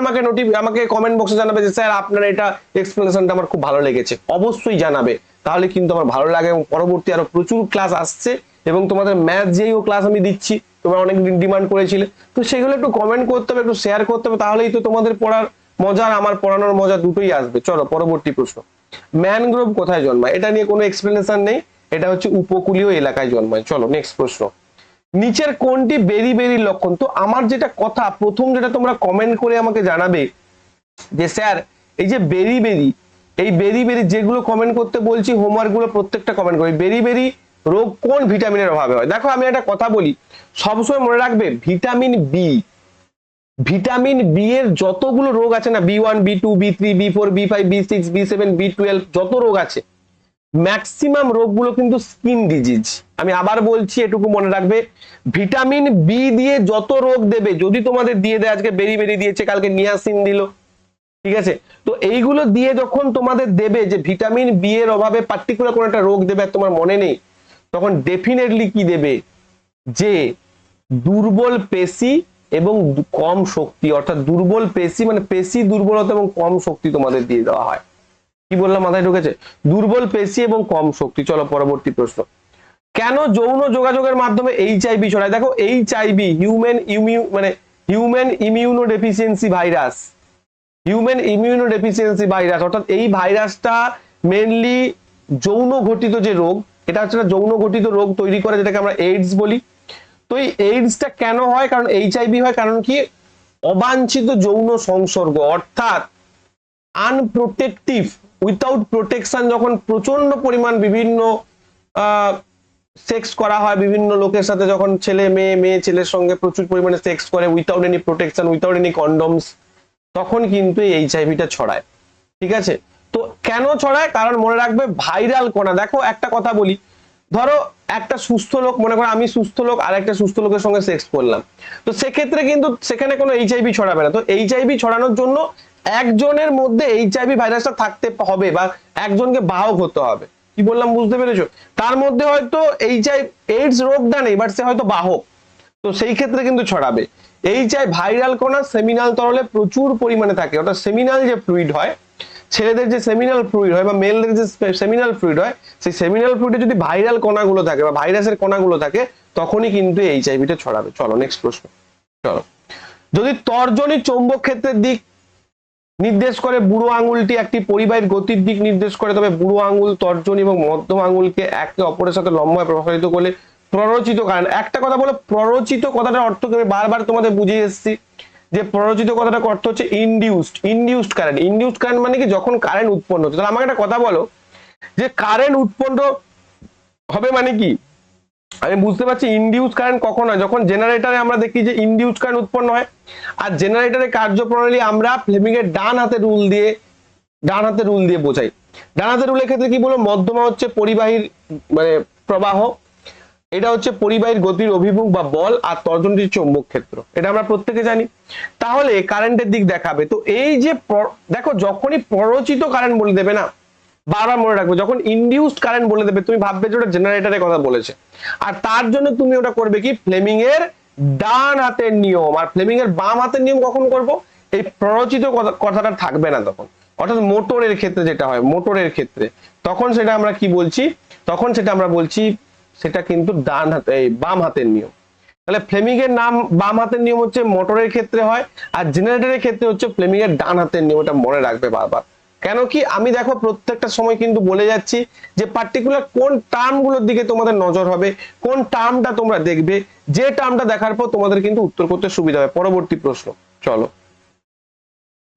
আমাকে কমেন্ট বক্সে জানাবে যে স্যার আপনার এটা এক্সপ্লেনেশনটা আমার খুব ভালো লেগেছে, অবশ্যই জানাবে, তাহলে কিন্তু আমার ভালো লাগে। এবং পরবর্তী আরো প্রচুর ক্লাস আসছে, এবং তোমাদের ম্যাথ যেইও ক্লাস আমি দিচ্ছি, তোমরা অনেক ডিমান্ড করেছিলে, তো সেগুলো একটু কমেন্ট করতে হবে, একটু শেয়ার করতে হবে, তাহলেই তো তোমাদের পড়ার মজা আর আমার পড়ানোর মজা দুটোই আসবে। চলো পরবর্তী প্রশ্ন, ম্যানগ্রোভ কোথায় জন্মায়? এটা নিয়ে কোনো এক্সপ্লেনেশন নেই, এটা হচ্ছে উপকূলীয় এলাকায় জন্মায়। চলো নেক্সট প্রশ্ন, নিচের কোনটি বেরি লক্ষণ? তো আমার যেটা কথা, প্রথম যেটা তোমরা কমেন্ট করে আমাকে জানাবে যে স্যার এই যে এই বেরি যেগুলো কমেন্ট করতে বলছি, হোমওয়ার্ক গুলো প্রত্যেকটা কমেন্ট করি, বেরি রোগ কোন ভিটামিনের অভাবে হয়? দেখো আমি একটা কথা বলি, সবসময় মনে রাখবে ভিটামিন বি এর যতগুলো রোগ আছে না, B1 B2 B3 B4 B5 B6 B7 B12 যত রোগ আছে, ম্যাক্সিমাম রোগগুলো কিন্তু স্কিন ডিজিজ। আমি আবার বলছি, এটুকু মনে রাখবে, ভিটামিন বি দিয়ে যত রোগ দেবে, যদি তোমাদের দিয়ে দেয়, আজকে বেরি দিয়েছে, কালকে নিয়াসিন দিল, ঠিক আছে, তো এইগুলো দিয়ে যখন তোমাদের দেবে যে ভিটামিন বি এর অভাবে পার্টিকুলার কোন একটা রোগ দেবে, তোমার মনে নেই, তখন ডেফিনেটলি কি দেবে? যে দুর্বল পেশি এবং কম শক্তি, অর্থাৎ দুর্বল পেশি মানে পেশি দুর্বলতা এবং কম শক্তি তোমাদের দিয়ে দেওয়া হয়। কি বললাম, মাথায় ঢুকেছে? দুর্বল পেশি এবং কম শক্তি। চলো পরবর্তী প্রশ্ন, কেন যৌন যোগাযোগের মাধ্যমে এইচআইভি ছড়ায়? দেখো এইচআইভি হিউম্যান ইমিউনোডেফিসিয়েন্সি ভাইরাস, অর্থাৎ এই ভাইরাসটা মেনলি যৌন ঘটিত যে রোগ, এটা হচ্ছে যৌন ঘটিত রোগ তৈরি করে, যেটাকে আমরা এইডস বলি। তো এই এইডসটা কেন হয়? কারণ এইচআইভি হয় কারণ কি? অবাঞ্ছিত যৌন সংসর্গ, অর্থাৎ আনপ্রোটেক্টিভ, উইথাউট প্রোটেকশন, যখন প্রচন্ড পরিমাণ বিভিন্ন সেক্স করা হয় বিভিন্ন লোকের সাথে, যখন ছেলে মেয়ে ছেলের সঙ্গে প্রচুর পরিমাণে সেক্স করে without any protection, without any condoms, তখন কিন্তু এই এইচআইভিটা ছড়ায়। ঠিক আছে, তো কেন ছড়ায়? কারণ মনে রাখবে ভাইরাল কণা। দেখো একটা কথা বলি, ধরো একটা সুস্থ লোক, মনে করো আমি সুস্থ লোক আর একটা সুস্থ লোকের সঙ্গে সেক্স করলাম, তো সেক্ষেত্রে কিন্তু সেখানে কোনো এইচআইভি ছড়াবে না। তো এইচআইভি ছড়ানোর জন্য একজনের মধ্যে এইচআইভি ভাইরাসটা থাকতে হবে, বা একজনকে বাহক হতে হবে। কি বললাম বুঝতে পেরেছো? তার মধ্যে হয়তো এইডস রোগটা নেই, বাট সে হয়তো বাহক, তো সেই ক্ষেত্রে কিন্তু ছড়াবে। ভাইরাল কণা সেমিনাল তরলে প্রচুর পরিমাণে থাকে, অর্থাৎ সেমিনাল যে ফ্লুইড হয়, ছেলেদের যে সেমিনাল ফ্লুইড হয় বা মেলদের যে সেমিনাল ফ্লুইড হয়, সেই সেমিনাল ফ্লুইডে যদি ভাইরাল কণাগুলো থাকে বা ভাইরাসের কণাগুলো থাকে, তখনই কিন্তু এইচআইভিটা ছড়াবে। চলো নেক্সট প্রশ্ন, চলো, যদি তর্জনী চৌম্বক ক্ষেত্রের দিক নির্দেশ করে, বুড়ো আঙুলটি একটি পরিবাহীর গতির দিক নির্দেশ করে, তবে বুড়ো আঙুল, তর্জনী এবং মধ্যম আঙুলকে একে অপরের সাথে লম্বায় প্রসারিত করলে প্ররোচিত কারেন্ট। একটা কথা বলো, প্ররোচিত কথাটার অর্থ আমি বারবার তোমাদের বুঝিয়ে এসেছি যে প্ররোচিত কথাটার অর্থ হচ্ছে ইনডিউসড কারেন্ট মানে কি? যখন কারেন্ট উৎপন্ন হচ্ছে। তাহলে আমাকে একটা কথা বলো, যে কারেন্ট উৎপন্ন হবে মানে কি? আমি বুঝতে পারছি ইনডিউস কারেন্ট কখন হয়, যখন জেনারেটরে আমরা দেখি যে ইনডিউস কারেন্ট উৎপন্ন হয়। আর জেনারেটরের কার্যপ্রণালী আমরা ফ্লেমিং এর ডান হাতে রুল দিয়ে বোঝাই। ডান হাতের রুলের ক্ষেত্রে কি বলবো? মধ্যমা হচ্ছে পরিবাহীর মানে প্রবাহ, এটা হচ্ছে পরিবাহীর গতির অভিমুখ বা বল, আর তর্জনীটি চৌম্বক ক্ষেত্র, এটা আমরা প্রত্যেকে জানি। তাহলে কারেন্টের দিক দেখাবে, তো এই যে দেখো যখনই প্ররোচিত কারেন্ট বলে দেবে না, বারবার মনে রাখবে, যখন ইনডিউসড কারেন্ট বলে দেবে তুমি ভাববে যে ওটা জেনারেটরের কথা বলেছে, আর তার জন্য তুমি ওটা করবে কি ফ্লেমিং এর ডান হাতের নিয়ম। আর ফ্লেমিং এর বাম হাতের নিয়ম কখন করব, এই প্ররোচিত কথাটা থাকবে না তখন, অর্থাৎ মোটরের ক্ষেত্রে যেটা হয়, মোটরের ক্ষেত্রে তখন সেটা আমরা কি বলছি, তখন সেটা আমরা বলছি সেটা কিন্তু ডান হাতে বাম হাতের নিয়ম। তাহলে ফ্লেমিং এর নাম বাম হাতের নিয়ম হচ্ছে মোটরের ক্ষেত্রে হয়, আর জেনারেটরের ক্ষেত্রে হচ্ছে ফ্লেমিং এর ডান হাতের নিয়ম। এটা মনে রাখবে বারবার। কেন কি আমি দেখো প্রত্যেকটা সময় কিন্তু বলে যাচ্ছি যে পার্টিকুলার কোন টার্ম গুলোর দিকে তোমাদের নজর হবে, কোন টার্মটা তোমরা দেখবে, যে টার্মটা দেখার পর তোমাদের কিন্তু উত্তর করতে সুবিধা হবে। পরবর্তী প্রশ্ন, চলো।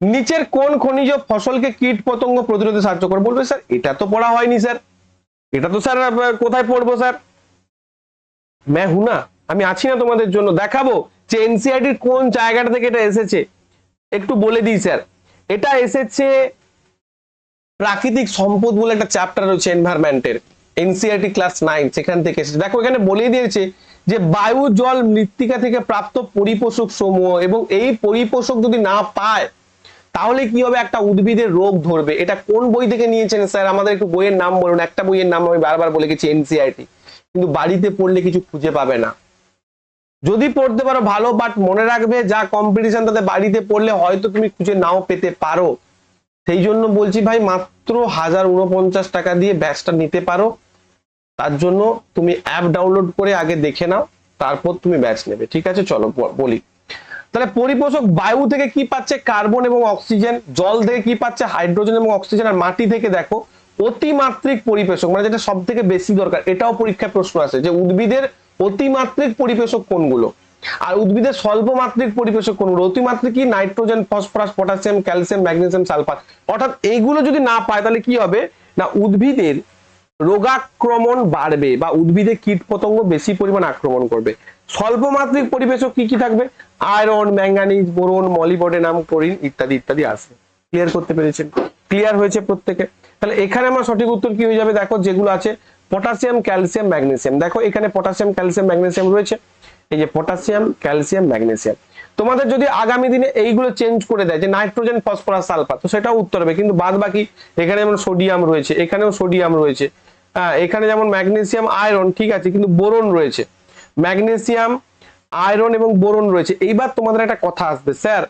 নিচের কোন খনিজ ফসলকে কীট পতঙ্গ প্রতিরোধে সাহায্য করে? বলবে স্যার এটা তো পড়া হয়নি স্যার, এটা তো স্যার কোথায় পড়বো স্যার, मैं हूं ना, আমি আছি না তোমাদের জন্য, দেখাবো যে এনসিইআরটির কোন জায়গাটা থেকে এটা এসেছে। একটু বলে দিই স্যার, এটা এসেছে প্রাকৃতিক সম্পদ বলে একটা চ্যাপ্টার রয়েছে এনভায়রনমেন্টের, এনসিইআরটি ক্লাস 9, সেখান থেকে এসেছে। দেখো এখানে বলে দিয়েছে যে বায়ু জল মৃত্তিকা থেকে প্রাপ্ত পরিপোষক সমূহ, এবং এই পরিপোষক যদি না পায় তাহলে কি হবে, একটা উদ্ভিদের রোগ ধরবে। এটা কোন বই থেকে নিয়েছেন স্যার, আমাদের একটু বইয়ের নাম বলুন। একটা বইয়ের নাম আমি বারবার বলে গেছি এনসিইআরটি, কিন্তু বাড়িতে পড়লে কিছু খুঁজে পাবে না। যদি পড়তে পারো ভালো, বাট মনে রাখবে যা কম্পিটিশন তাতে বাড়িতে পড়লে হয়তো তুমি খুঁজে নাও পেতে পারো। সেই জন্য বলছি ভাই, মাত্র 1049 টাকা দিয়ে ব্যাচটা নিতে পারো। তার জন্য তুমি অ্যাপ ডাউনলোড করে আগে দেখে নাও, তারপর তুমি ব্যাচ নেবে, ঠিক আছে? চলো বলি। তাহলে পরিপোষক বায়ু থেকে কি পাচ্ছে, কার্বন এবং অক্সিজেন, জল থেকে কি পাচ্ছে, হাইড্রোজেন এবং অক্সিজেন, আর মাটি থেকে দেখো অতিমাত্রিক পরিপোষক, মানে যেটা সব থেকে বেশি দরকার। এটাও পরীক্ষায় প্রশ্ন আসে যে উদ্ভিদের অতিমাত্রিক পরিপোষক কোনগুলো, আর উদ্ভিদের স্বল্পমাত্রিক পরিপোষক কোনগুলো। অতিমাত্রিক কি, nitrogen, phosphorus, potassium, calcium, magnesium, sulphur. অর্থাৎ এইগুলো যদি না পায় তাহলে কি হবে না, উদ্ভিদের রোগাক্রমণ বাড়বে বা উদ্ভিদে কীট পতঙ্গ বেশি পরিমাণ আক্রমণ করবে। স্বল্পমাত্রিক পরিবেশক কি কি থাকবে, iron, manganese, boron, molybdenum, chlorine ইত্যাদি ইত্যাদি আসবে। ক্লিয়ার করতে পেরেছেন? ক্লিয়ার হয়েছে প্রত্যেকে? তাহলে এখানে আমার সঠিক উত্তর কি হয়ে যাবে, দেখো যেগুলো আছে পটাশিয়াম, ক্যালসিয়াম, ম্যাগনেসিয়াম। দেখো এখানে পটাশিয়াম, ক্যালসিয়াম, ম্যাগনেসিয়াম রয়েছে, এই যে পটাশিয়াম, ক্যালসিয়াম, ম্যাগনেসিয়াম। তোমাদের যদি আগামী দিনে এইগুলো চেঞ্জ করে দেয় যে নাইট্রোজেন, ফসফরাস, সালফার, তো সেটাও উত্তর হবে, কিন্তু বাদ বাকি এখানে যেমন সোডিয়াম রয়েছে, এখানেও সোডিয়াম রয়েছে, হ্যাঁ এখানে যেমন ম্যাগনেসিয়াম, আয়রন, ঠিক আছে, কিন্তু বোরন রয়েছে, ম্যাগনেসিয়াম, আয়রন এবং বোরন রয়েছে। এইবার তোমাদের একটা কথা আসবে, স্যার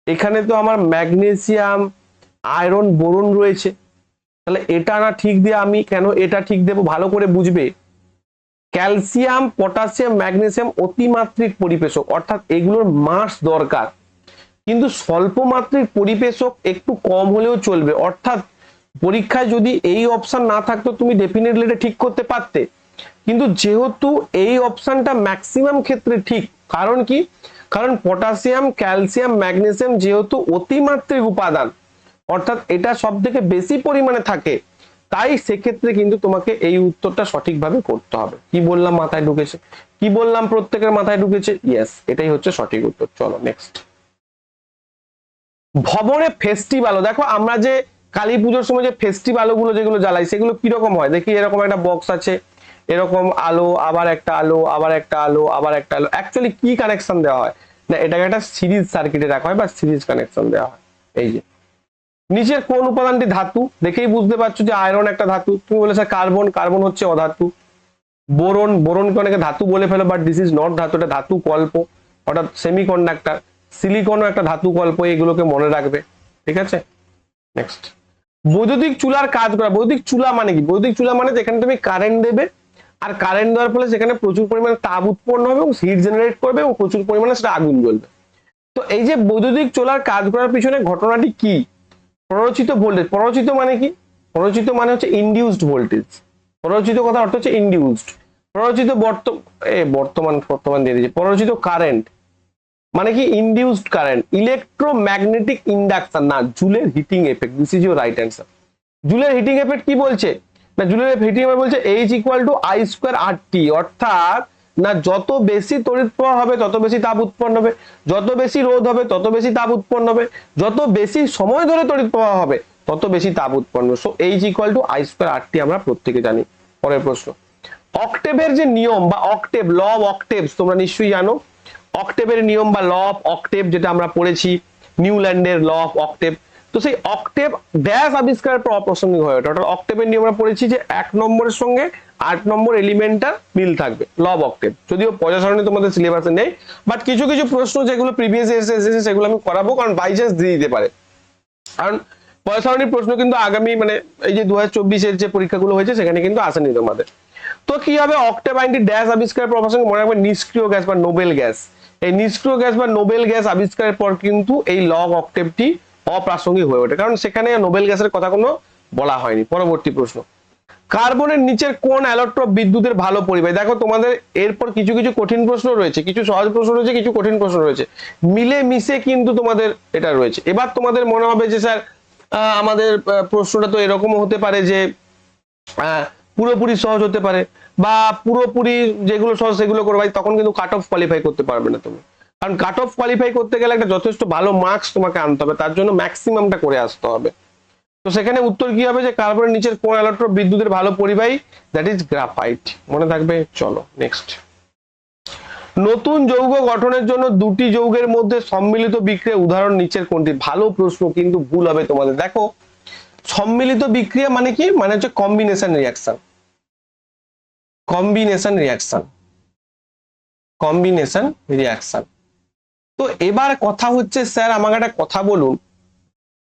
এখানে তো আমার ম্যাগনেসিয়াম, আয়রন, বোরন রয়েছে, তাহলে এটা না ঠিক দিয়ে আমি কেন এটা ঠিক দেবো? ভালো করে বুঝবে, ক্যালসিয়াম, পটাশিয়াম, ম্যাগনেসিয়াম অতিমাত্রিক পরিবেশক, অর্থাৎ এগুলোর মাস দরকার, কিন্তু স্বল্পমাত্রিক পরিবেশক একটু কম হলেও চলবে। অর্থাৎ পরীক্ষায় যদি এই অপশন না থাকতো তুমি ডেফিনেটলি এটা ঠিক করতে পারতে, কিন্তু যেহেতু এই অপশনটা ম্যাক্সিমাম ক্ষেত্রে ঠিক, কারণ কি, কারণ পটাশিয়াম, ক্যালসিয়াম, ম্যাগনেসিয়াম যেহেতু অতিমাত্রিক উপাদান, অর্থাৎ এটা সব থেকে বেশি পরিমাণে থাকে, তাই সেক্ষেত্রে কিন্তু তোমাকে এই উত্তরটা সঠিকভাবে করতে হবে। কি বললাম মাথায় ঢুকেছে? কি বললাম প্রত্যেকের মাথায় ঢুকেছে? ইয়েস, এটাই হচ্ছে সঠিক উত্তর। চলো নেক্সট। ভবনে ফেস্টিভ্যাল, দেখো আমরা যে কালী পুজোর সময় যে ফেস্টিভ্যাল গুলো যেগুলো জ্বালাই সেগুলো কিরকম হয় দেখি, এরকম একটা বক্স আছে, এরকম আলো, আবার একটা আলো, আবার একটা আলো, আবার একটা আলো। অ্যাকচুয়ালি কি কানেকশন দেওয়া হয় না, এটাকে একটা সিরিজ সার্কিটে রাখা হয় বা সিরিজ কানেকশন দেওয়া হয়। এই যে নিচের কোন উপাদানটি ধাতু, দেখেই বুঝতে পারছো যে আয়রন একটা ধাতু। তুমি বলে স্যার কার্বন, কার্বন হচ্ছে অধাতু। বোরন, বোরনকে অনেকে ধাতু বলে ফেলো, বাট দিস ইজ নট ধাতু, এটা ধাতু কল্প, অর্থাৎ সেমিকন্ডাক্টর। সিলিকনও একটা ধাতু কল্প, এগুলোকে মনে রাখবে, ঠিক আছে? নেক্সট, বৈদ্যুতিক চুলার কাজ করা। বৈদ্যুতিক চুলা মানে কি? বৈদ্যুতিক চুলা মানে যেখানে তুমি কারেন্ট দেবে, আর কারেন্ট দেওয়ার ফলে সেখানে প্রচুর পরিমাণে তাপ উৎপন্ন হবে এবং হিট জেনারেট করবে এবং প্রচুর পরিমাণে সেটা আগুন জ্বলবে। তো এই যে বৈদ্যুতিক চুলার কাজ করার পিছনে ঘটনাটি কি, প্ররোচিত ভোল্টেজ। প্ররোচিত মানে কি? প্ররোচিত মানে হচ্ছে ইনডিউসড ভোল্টেজ। প্ররোচিত কথা অর্থ হচ্ছে ইনডিউসড। প্ররোচিত বর্তমান দিয়ে দিয়েছে। প্ররোচিত কারেন্ট মানে কি? Induced current. ইলেকট্রোম্যাগনেটিক ইন্ডাকশন না, জুলের heating effect. This is your right answer. জুলের হিটিং এফেক্ট কি বলছে না, জুলের হিটিং এফেক্ট বলছে H=I²RT, অর্থাৎ না যত বেশি তড়িৎ প্রবাহ হবে তত বেশি তাপ উৎপন্ন হবে, যত বেশি রোধ হবে তত বেশি তাপ উৎপন্ন হবে, যত বেশি সময় ধরে তড়িৎ প্রবাহ হবে তত বেশি তাপ উৎপন্ন। সো H=I²RT আমরা প্রত্যেকে জানি। পরের প্রশ্ন, অক্টেভের যে নিয়ম বা অক্টেভ, ল অফ অক্টেভস তোমরা নিশ্চয়ই জানো। অক্টেভের নিয়ম বা ল অফ অক্টেভ যেটা আমরা পড়েছি নিউল্যান্ডের ল অফ অক্টেভ। তো সেই অক্টেভ ড্যাশ আবিষ্কারের পর অপ্রাসঙ্গিক হয়ে ওঠে। অর্থাৎ অক্টেভের নিয়ম আমরা পড়েছি যে 1 নম্বরের সঙ্গে 8 নম্বর এলিমেন্টটার মিল থাকবে, ল অফ অক্টেভ। যদিও পয়সা সারণী তোমাদের সিলেবাসে নেই, বাট কিছু কিছু প্রশ্ন যেগুলো প্রিভিয়াস এসেছে সেগুলো আমি করাবো, কারণ বাই চান্স দিয়ে দিতে পারে। কারণ পয়সা সারণীর প্রশ্ন কিন্তু আগামী মানে এই যে 2024-এর যে পরীক্ষাগুলো হয়েছে সেখানে কিন্তু আসেনি তোমাদের। তো কি হবে, অক্টেভ আইনটি ড্যাশ আবিষ্কারের পর অপ্রাসঙ্গিক, মনে রাখবে নিষ্ক্রিয় গ্যাস বা নোবেল গ্যাস। এই নিষ্ক্রিয় গ্যাস বা নোবেল গ্যাস আবিষ্কারের পর কিন্তু এই ল অফ অক্টেভটি অপ্রাসঙ্গিক হয়ে ওঠে, কারণ সেখানে নোবেল গ্যাসের কথা কোনো বলা হয়নি। পরবর্তী প্রশ্ন, কার্বনের নিচের কোন অ্যালোট্রপ বিদ্যুতের ভালো পরিবাহী? দেখো তোমাদের এরপর কিছু কিছু কঠিন প্রশ্ন রয়েছে, কিছু সহজ প্রশ্ন রয়েছে, কিছু কঠিন প্রশ্ন রয়েছে, মিলে মিশে কিন্তু তোমাদের এটা রয়েছে। এবার তোমাদের মনে হবে যে স্যার আমাদের প্রশ্নটা তো এরকমও হতে পারে যে পুরোপুরি সহজ হতে পারে, বা পুরোপুরি যেগুলো সহজ সেগুলো করবে, তখন কিন্তু কাট অফ কোয়ালিফাই করতে পারবে না তুমি। কারণ কাট অফ কোয়ালিফাই করতে গেলে একটা যথেষ্ট ভালো মার্কস তোমাকে আনতে হবে, তার জন্য ম্যাক্সিমামটা করে আসতে হবে। তো সেখানে উত্তর কি হবে, যে কার্বনের নিচের কোন অ্যালোট্রপ বিদ্যুতের ভালো পরিবাহী? That is graphite. মনে থাকবে। চলো নেক্সট, নতুন যৌগ গঠনের জন্য দুটি যৌগের মধ্যে সম্মিলিত বিক্রিয়া উদাহরণ নিচের কোনটি? ভালো প্রশ্ন, কিন্তু ভুল হবে তোমাদের। দেখো সম্মিলিত বিক্রিয়া মানে কি, মানে হচ্ছে combination reaction, combination reaction, combination reaction. তো এবার কথা হচ্ছে স্যার আমাকে একটা কথা বলুন,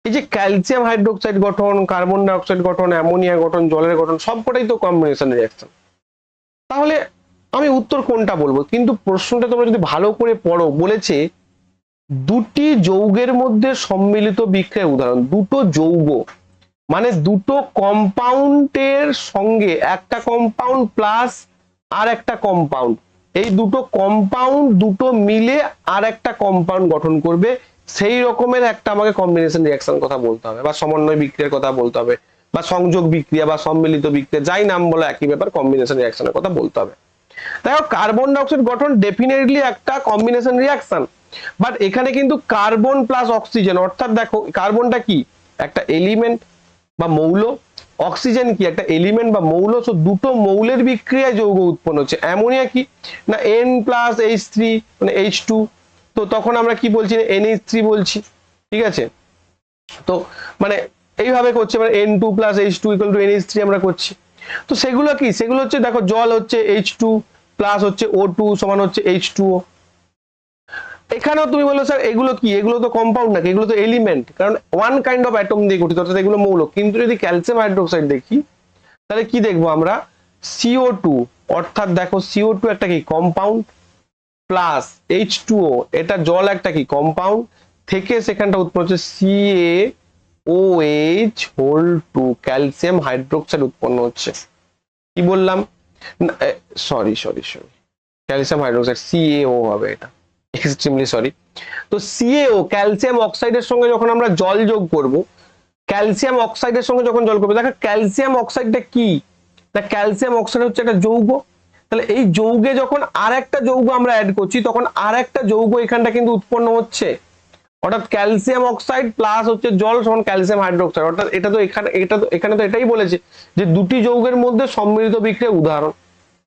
এই যে ক্যালসিয়াম হাইড্রোক্সাইড গঠন, কার্বন ডাই অক্সাইড গঠন, অ্যামোনিয়া গঠন, জলের গঠন, সবকটাই তো কম্বিনেশন রিয়াকশন, তাহলে আমি উত্তর কোনটা বলবো? কিন্তু প্রশ্নটা তোমরা যদি ভালো করে পড়ো, বলেছে দুটি যৌগের মধ্যে সম্মিলিত বিক্রিয়ার উদাহরণ। দুটো যৌগ মানে দুটো কম্পাউন্ডের সঙ্গে একটা কম্পাউন্ড প্লাস আর একটা কম্পাউন্ড, এই দুটো কম্পাউন্ড দুটো মিলে আর একটা কম্পাউন্ড গঠন করবে, সেই রকমের একটা আমাকে কম্বিনেশন রিয়াকশন কথা বলতে হবে, বা সমন্বয় বিক্রিয়ার কথা বলতে হবে, বা সংযোগ বিক্রিয়া বা সম্মিলিত বিক্রিয়া, যাই নাম বলো একই ব্যাপার, কম্বিনেশন রিয়াকশনের কথা বলতে হবে। দেখো কার্বন ডাইঅক্সাইড গঠন ডেফিনেটলি একটা কম্বিনেশন রিয়াকশন, বাট এখানে কিন্তু কার্বন প্লাস অক্সিজেন, অর্থাৎ দেখো কার্বনটা কি একটা এলিমেন্ট বা মৌল, অক্সিজেন কি একটা এলিমেন্ট বা মৌল, তো দুটো মৌলের বিক্রিয়ায় যৌগ উৎপন্ন হচ্ছে। অ্যামোনিয়া কি না N+H3 মানে H2, তো তখন আমরা কি বলছি না NH3 বলছি, ঠিক আছে? তো মানে এইভাবে করছে, মানে N2+H2 = NH3 আমরা করছি। তো সেগুলো কি, সেগুলো হচ্ছে দেখো জল হচ্ছে H2 প্লাস হচ্ছে O2 সমান হচ্ছে H2O। এখানেও তুমি বলো স্যার এগুলো কি, এগুলো তো কম্পাউন্ড নাকি, এগুলো তো এলিমেন্ট, কারণ ওয়ান কাইন্ড অফ অ্যাটম দিয়ে গঠিত, অর্থাৎ এগুলো মৌল। কিন্তু যদি ক্যালসিয়াম হাইড্রোক্সাইড দেখি তাহলে কি দেখবো আমরা, CO2, অর্থাৎ দেখো CO2 একটা কি কম্পাউন্ড, প্লাস H2O এটা জল একটা কি কম্পাউন্ড, থেকে সেখানটা উৎপন্ন হচ্ছে CaOH2 ক্যালসিয়াম হাইড্রোক্সাইড উৎপন্ন হচ্ছে। কি বললাম, sorry sorry sorry, calcium hydroxide CaO হবে, এটা এক্সট্রিমলি সরি। তো CaO ক্যালসিয়াম অক্সাইডের সঙ্গে যখন আমরা জল যোগ করব, ক্যালসিয়াম অক্সাইডের সঙ্গে যখন জল করবো, দেখো ক্যালসিয়াম অক্সাইডটা কি না, ক্যালসিয়াম অক্সাইড হচ্ছে একটা যৌগ, তাহলে এই যৌগে যখন আর একটা যৌগ আমরা অ্যাড করছি তখন আর একটা যৌগ এখানটা কিন্তু উৎপন্ন হচ্ছে, অর্থাৎ ক্যালসিয়াম অক্সাইড প্লাস হচ্ছে জল সমান ক্যালসিয়াম হাইড্রোক্সাইড। অর্থাৎ এটা তো এখানে তো এটাই বলেছে যে দুটি যৌগের মধ্যে সম্মিলিত বিক্রিয়া উদাহরণ।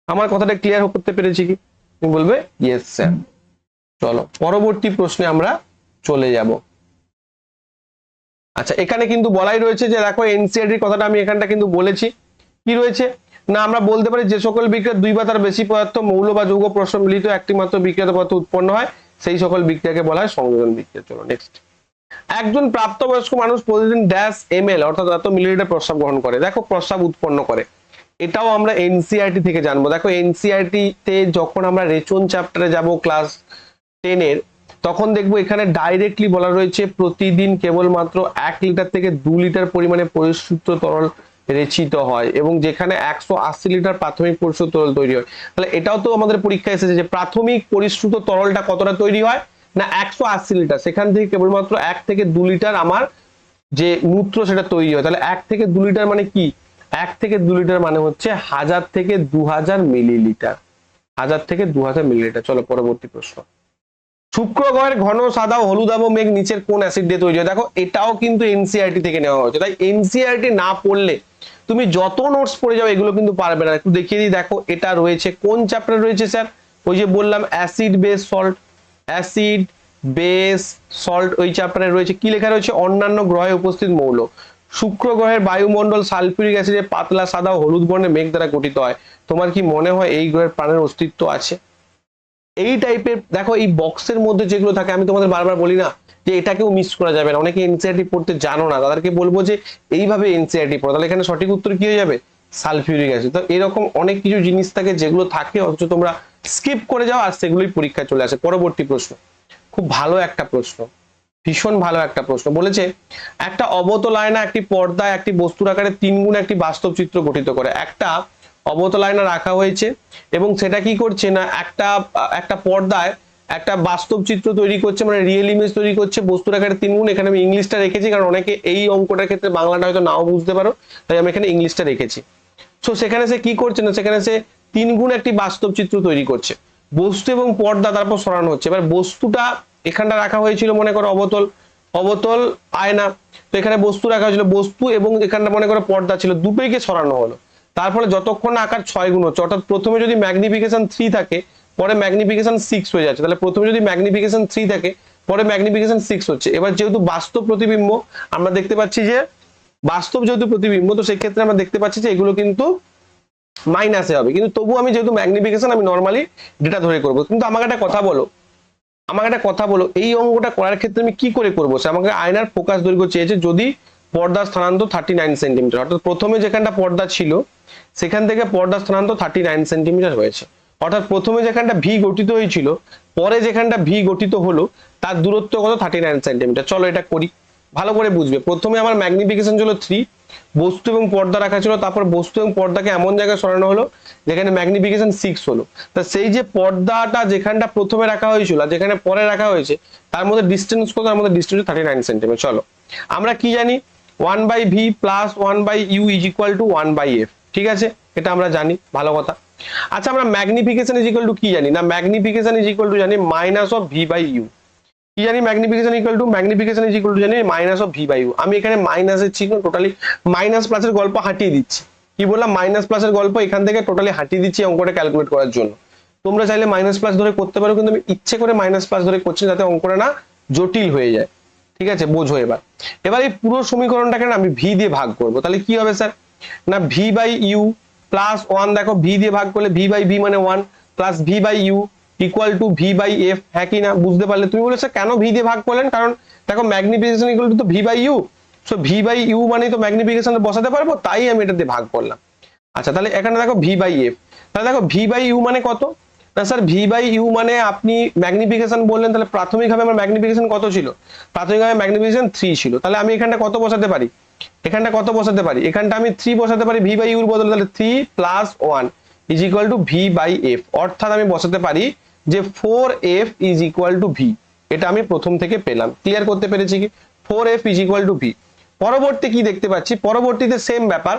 আমার কথাটা ক্লিয়ার করতে পেরেছি কি? তুমি বলবে ইয়েস স্যার। চলো পরবর্তী প্রশ্নে আমরা চলে যাব। আচ্ছা এখানে কিন্তু বলাই রয়েছে যে দেখো এনসিইআরটির কথাটা আমি এখানটা কিন্তু বলেছি, কি রয়েছে না আমরা বলতে পারি যে সকল বিক্রিয়া দুই বা তার বেশি পদার্থ মৌল বা যৌগ পরস্পর মিলিত একটি মাত্র বিক্রিয়াত পদার্থ উৎপন্ন হয় সেই সকল বিক্রিয়াকে বলা হয় সংযোজন বিক্রিয়া। চলো নেক্সট, একজন প্রাপ্তবয়স্ক মানুষ প্রতিদিন ড্যাশ ml অর্থাৎ এত মিলিলিটার প্রস্রাব গ্রহণ করে। দেখো প্রস্রাব উৎপন্ন করে, এটাও আমরা এনসিইআরটি থেকে জানবো। দেখো এনসিইআরটি তে যখন আমরা রেচন চ্যাপ্টারে যাব ক্লাস 10 এর, তখন দেখবো এখানে ডাইরেক্টলি বলা রয়েছে প্রতিদিন কেবলমাত্র 1 লিটার থেকে 2 লিটার পরিমাণে পরিশুদ্ধ তরল রেচিত হয়, এবং যেখানে 180 লিটার প্রাথমিক পরিশুদ্ধ তরল তৈরি হয়। তাহলে এটাও তো আমাদের পরীক্ষায় এসেছে যে প্রাথমিক পরিশুদ্ধ তরলটা কতটা তৈরি হয় না 180 লিটার, সেখান থেকে কেবলমাত্র 1 থেকে 2 লিটার আমার যে মূত্র সেটা তৈরি হয়। তাহলে 1 থেকে 2 লিটার মানে কি, 1 থেকে 2 লিটার মানে হচ্ছে 1000 থেকে 2000 মিলিলিটার, 1000 থেকে 2000 মিলিলিটার। চলো পরবর্তী প্রশ্ন, শুক্র গ্রহের ঘন সাদা ও হলুদাভ মেঘ নিচের কোন অ্যাসিড দিয়ে তৈরি হয়? দেখো এটাও কিন্তু এনসিইআরটি থেকে নেওয়া হয়েছে, তাই এনসিইআরটি না পড়লে তুমি যত নোটস পড়ে যাও এগুলো কিন্তু পারবে না। একটু দেখিয়ে দিই, দেখো এটা রয়েছে কোন চ্যাপ্টার রয়েছে স্যার? ওই যে বললাম acid base salt, acid base salt ওই চ্যাপ্টারে রয়েছে। কি লেখা রয়েছে? অন্যান্য গ্রহে উপস্থিত মৌল। শুক্র গ্রহের বায়ুমণ্ডল সালফিউরিক অ্যাসিডের পাতলা সাদা হলুদ বর্ণের মেঘ দ্বারা গঠিত হয়। তোমার কি মনে হয় এই গ্রহের প্রাণের অস্তিত্ব আছে? এই টাইপের দেখো এই বক্সের মধ্যে যেগুলো থাকে, আমি তোমাদের বারবার বলি না যে এটাকেও মিস করা যাবে না। অনেকে এনসিইআরটি পড়তে জানো না, তাদেরকে বলবো যে এইভাবে এনসিইআরটি পড়ো, তাহলে এখানে সঠিক উত্তর কি হয়ে যাবে? Sulphuric acid. তো এরকম অনেক কিছু জিনিস থাকে যেগুলো থাকে অথচ তোমরা স্কিপ করে যাও, আর সেগুলোই পরীক্ষায় চলে আসে। পরবর্তী প্রশ্ন, খুব ভালো একটা প্রশ্ন, ভীষণ ভালো একটা প্রশ্ন। বলেছে একটা অবতল আয়না একটি পর্দায় একটি বস্তুর আকারে 3 গুণ একটি বাস্তব চিত্র গঠিত করে। একটা অবতল আয়না রাখা হয়েছে এবং সেটা কি করছে না, একটা পর্দায় একটা বাস্তব চিত্র তৈরি করছে, মানে রিয়েল ইমেজ তৈরি করছে বস্তুর আকারে 3 গুণ। এখানে আমি ইংলিশটা রেখেছি কারণ অনেকে এই অঙ্কটার ক্ষেত্রে বাংলাটা হয়তো নাও বুঝতে পারো, তাই আমি এখানে ইংলিশটা রেখেছি। সো সেখানে সে কি করছে না, সেখানে সে 3 গুণ একটি বাস্তব চিত্র তৈরি করছে। বস্তু এবং পর্দা তারপর সরানো হচ্ছে। এবার বস্তুটা এখানটা রাখা হয়েছিল মনে করো অবতল আয়না, তো এখানে বস্তু রাখা হয়েছিল, বস্তু এবং এখানটা মনে করো পর্দা ছিল, দুটোইকে সরানো হলো। তার ফলে যতক্ষণ না আকার 6 গুণ হচ্ছে, অর্থাৎ প্রথমে যদি ম্যাগনিফিকেশন 3 থাকে পরে ম্যাগনিফিকেশন 6 হয়ে যাচ্ছে। তাহলে প্রথমে যদি ম্যাগনিফিকেশন 3 থাকে পরে ম্যাগনিফিকেশন 6 হচ্ছে। এবার যেহেতু বাস্তব প্রতিবিম্ব আমরা দেখতে পাচ্ছি যে বাস্তব যেহেতু প্রতিবিম্ব, তো সেই ক্ষেত্রে আমরা দেখতে পাচ্ছি যে এগুলো কিন্তু মাইনাসে হবে, কিন্তু তবু আমি যেহেতু ম্যাগনিফিকেশন আমি নর্মালি ডেটা ধরে করবো। কিন্তু আমাকে একটা কথা বলো এই অঙ্কটা করার ক্ষেত্রে আমি কি করে করবো? সে আমাকে আয়নার ফোকাস দৈর্ঘ্য চেয়েছে যদি পর্দার স্থানান্তর 39 সেন্টিমিটার, অর্থাৎ প্রথমে যেখানটা পর্দা ছিল সেখান থেকে পর্দার স্থানান্তর 39 সেন্টিমিটার হয়েছে। অর্থাৎ প্রথমে যেখানটা ভি গঠিত হয়েছিল পরে যেখানটা ভি গঠিত হলো তার দূরত্ব কত? 39 সেন্টিমিটার। চলো এটা করি, ভালো করে বুঝবে। প্রথমে আমার ম্যাগনিফিকেশন ছিল 3, বস্তু এবং পর্দা রাখা ছিল, তারপর বস্তু এবং পর্দাকে এমন জায়গায় সরানো হলো যেখানে ম্যাগনিফিকেশন 6 হলো। তা সেই যে পর্দাটা যেখানটা প্রথমে রাখা হয়েছিল আর যেখানে পরে রাখা হয়েছে তার মধ্যে ডিস্টেন্স কত? তার মধ্যে ডিস্টেন্স 39 সেন্টিমিটার। চলো আমরা কি জানি, 1/v plus 1/u is equal two 1/f। ঠিক আছে, এটা আমরা জানি, ভালো কথা। আচ্ছা আমরা ম্যাগনিফিকেশন ইজ ইকুয়াল টু কি জানি? না ম্যাগনিফিকেশন ইজ ইকুয়াল টু জানি minus of v by U. কি জানি? ম্যাগনিফিকেশন ইজ ইকুয়াল টু জানি minus of v by U. আমি এখানে মাইনাসের চিহ্ন টোটালি মাইনাস প্লাসের গল্প হাঁটিয়ে দিচ্ছি। কি বললাম? মাইনাস প্লাসের গল্প এখান থেকে টোটালি হাঁটিয়ে দিচ্ছি অঙ্কটা ক্যালকুলেট করার জন্য। তোমরা চাইলে মাইনাস প্লাস ধরে করতে পারো, কিন্তু আমি ইচ্ছে করে মাইনাস প্লাস ধরে করছি যাতে অঙ্কটা না জটিল হয়ে যায়। ঠিক আছে, বোঝো। এবার এই পুরো সমীকরণটাকে না আমি ভি দিয়ে ভাগ করব। তাহলে কি হবে স্যার? না ভি বাই ইউ প্লাস 1, দেখো ভি দিয়ে ভাগ করলে ভি বাই ভি মানে 1 plus V by U equal to V by F. হ্যাঁ কি না? বুঝতে পারলে? তুমি বলেছো কেন ভি দিয়ে ভাগ করলেন? কারণ দেখো ম্যাগনিফিকেশন ইকুয়াল টু তো V by U, so V by U মানে তো ম্যাগনিফিকেশন বসাতে পারবো, তাই আমি এটা দিয়ে ভাগ করলাম। আচ্ছা তাহলে এখানে দেখো ভি বাই এফ, তাহলে দেখো ভি বাই ইউ মানে কত? না স্যার ভি বাই ইউ মানে আপনি ম্যাগনিফিকেশন বললেন, তাহলে প্রাথমিকভাবে আমার ম্যাগনিফিকেশন কত ছিল? প্রাথমিকভাবে ম্যাগনিফিকেশন 3 ছিল। তাহলে আমি এখানটা কত বসাতে পারি? এখানটা কত বসাতে পারি? এখানটা আমি 3 বসাতে পারি ভি বাই ইউর বদলে। তাহলে 3 plus 1 is equal to V by F, অর্থাৎ আমি বসাতে পারি যে 4f is equal to V. এটা আমি প্রথম থেকে পেলাম। ক্লিয়ার করতে পেরেছি কি? 4f is equal to V. পরবর্তী কি দেখতে পাচ্ছি? পরবর্তীতে সেম ব্যাপার,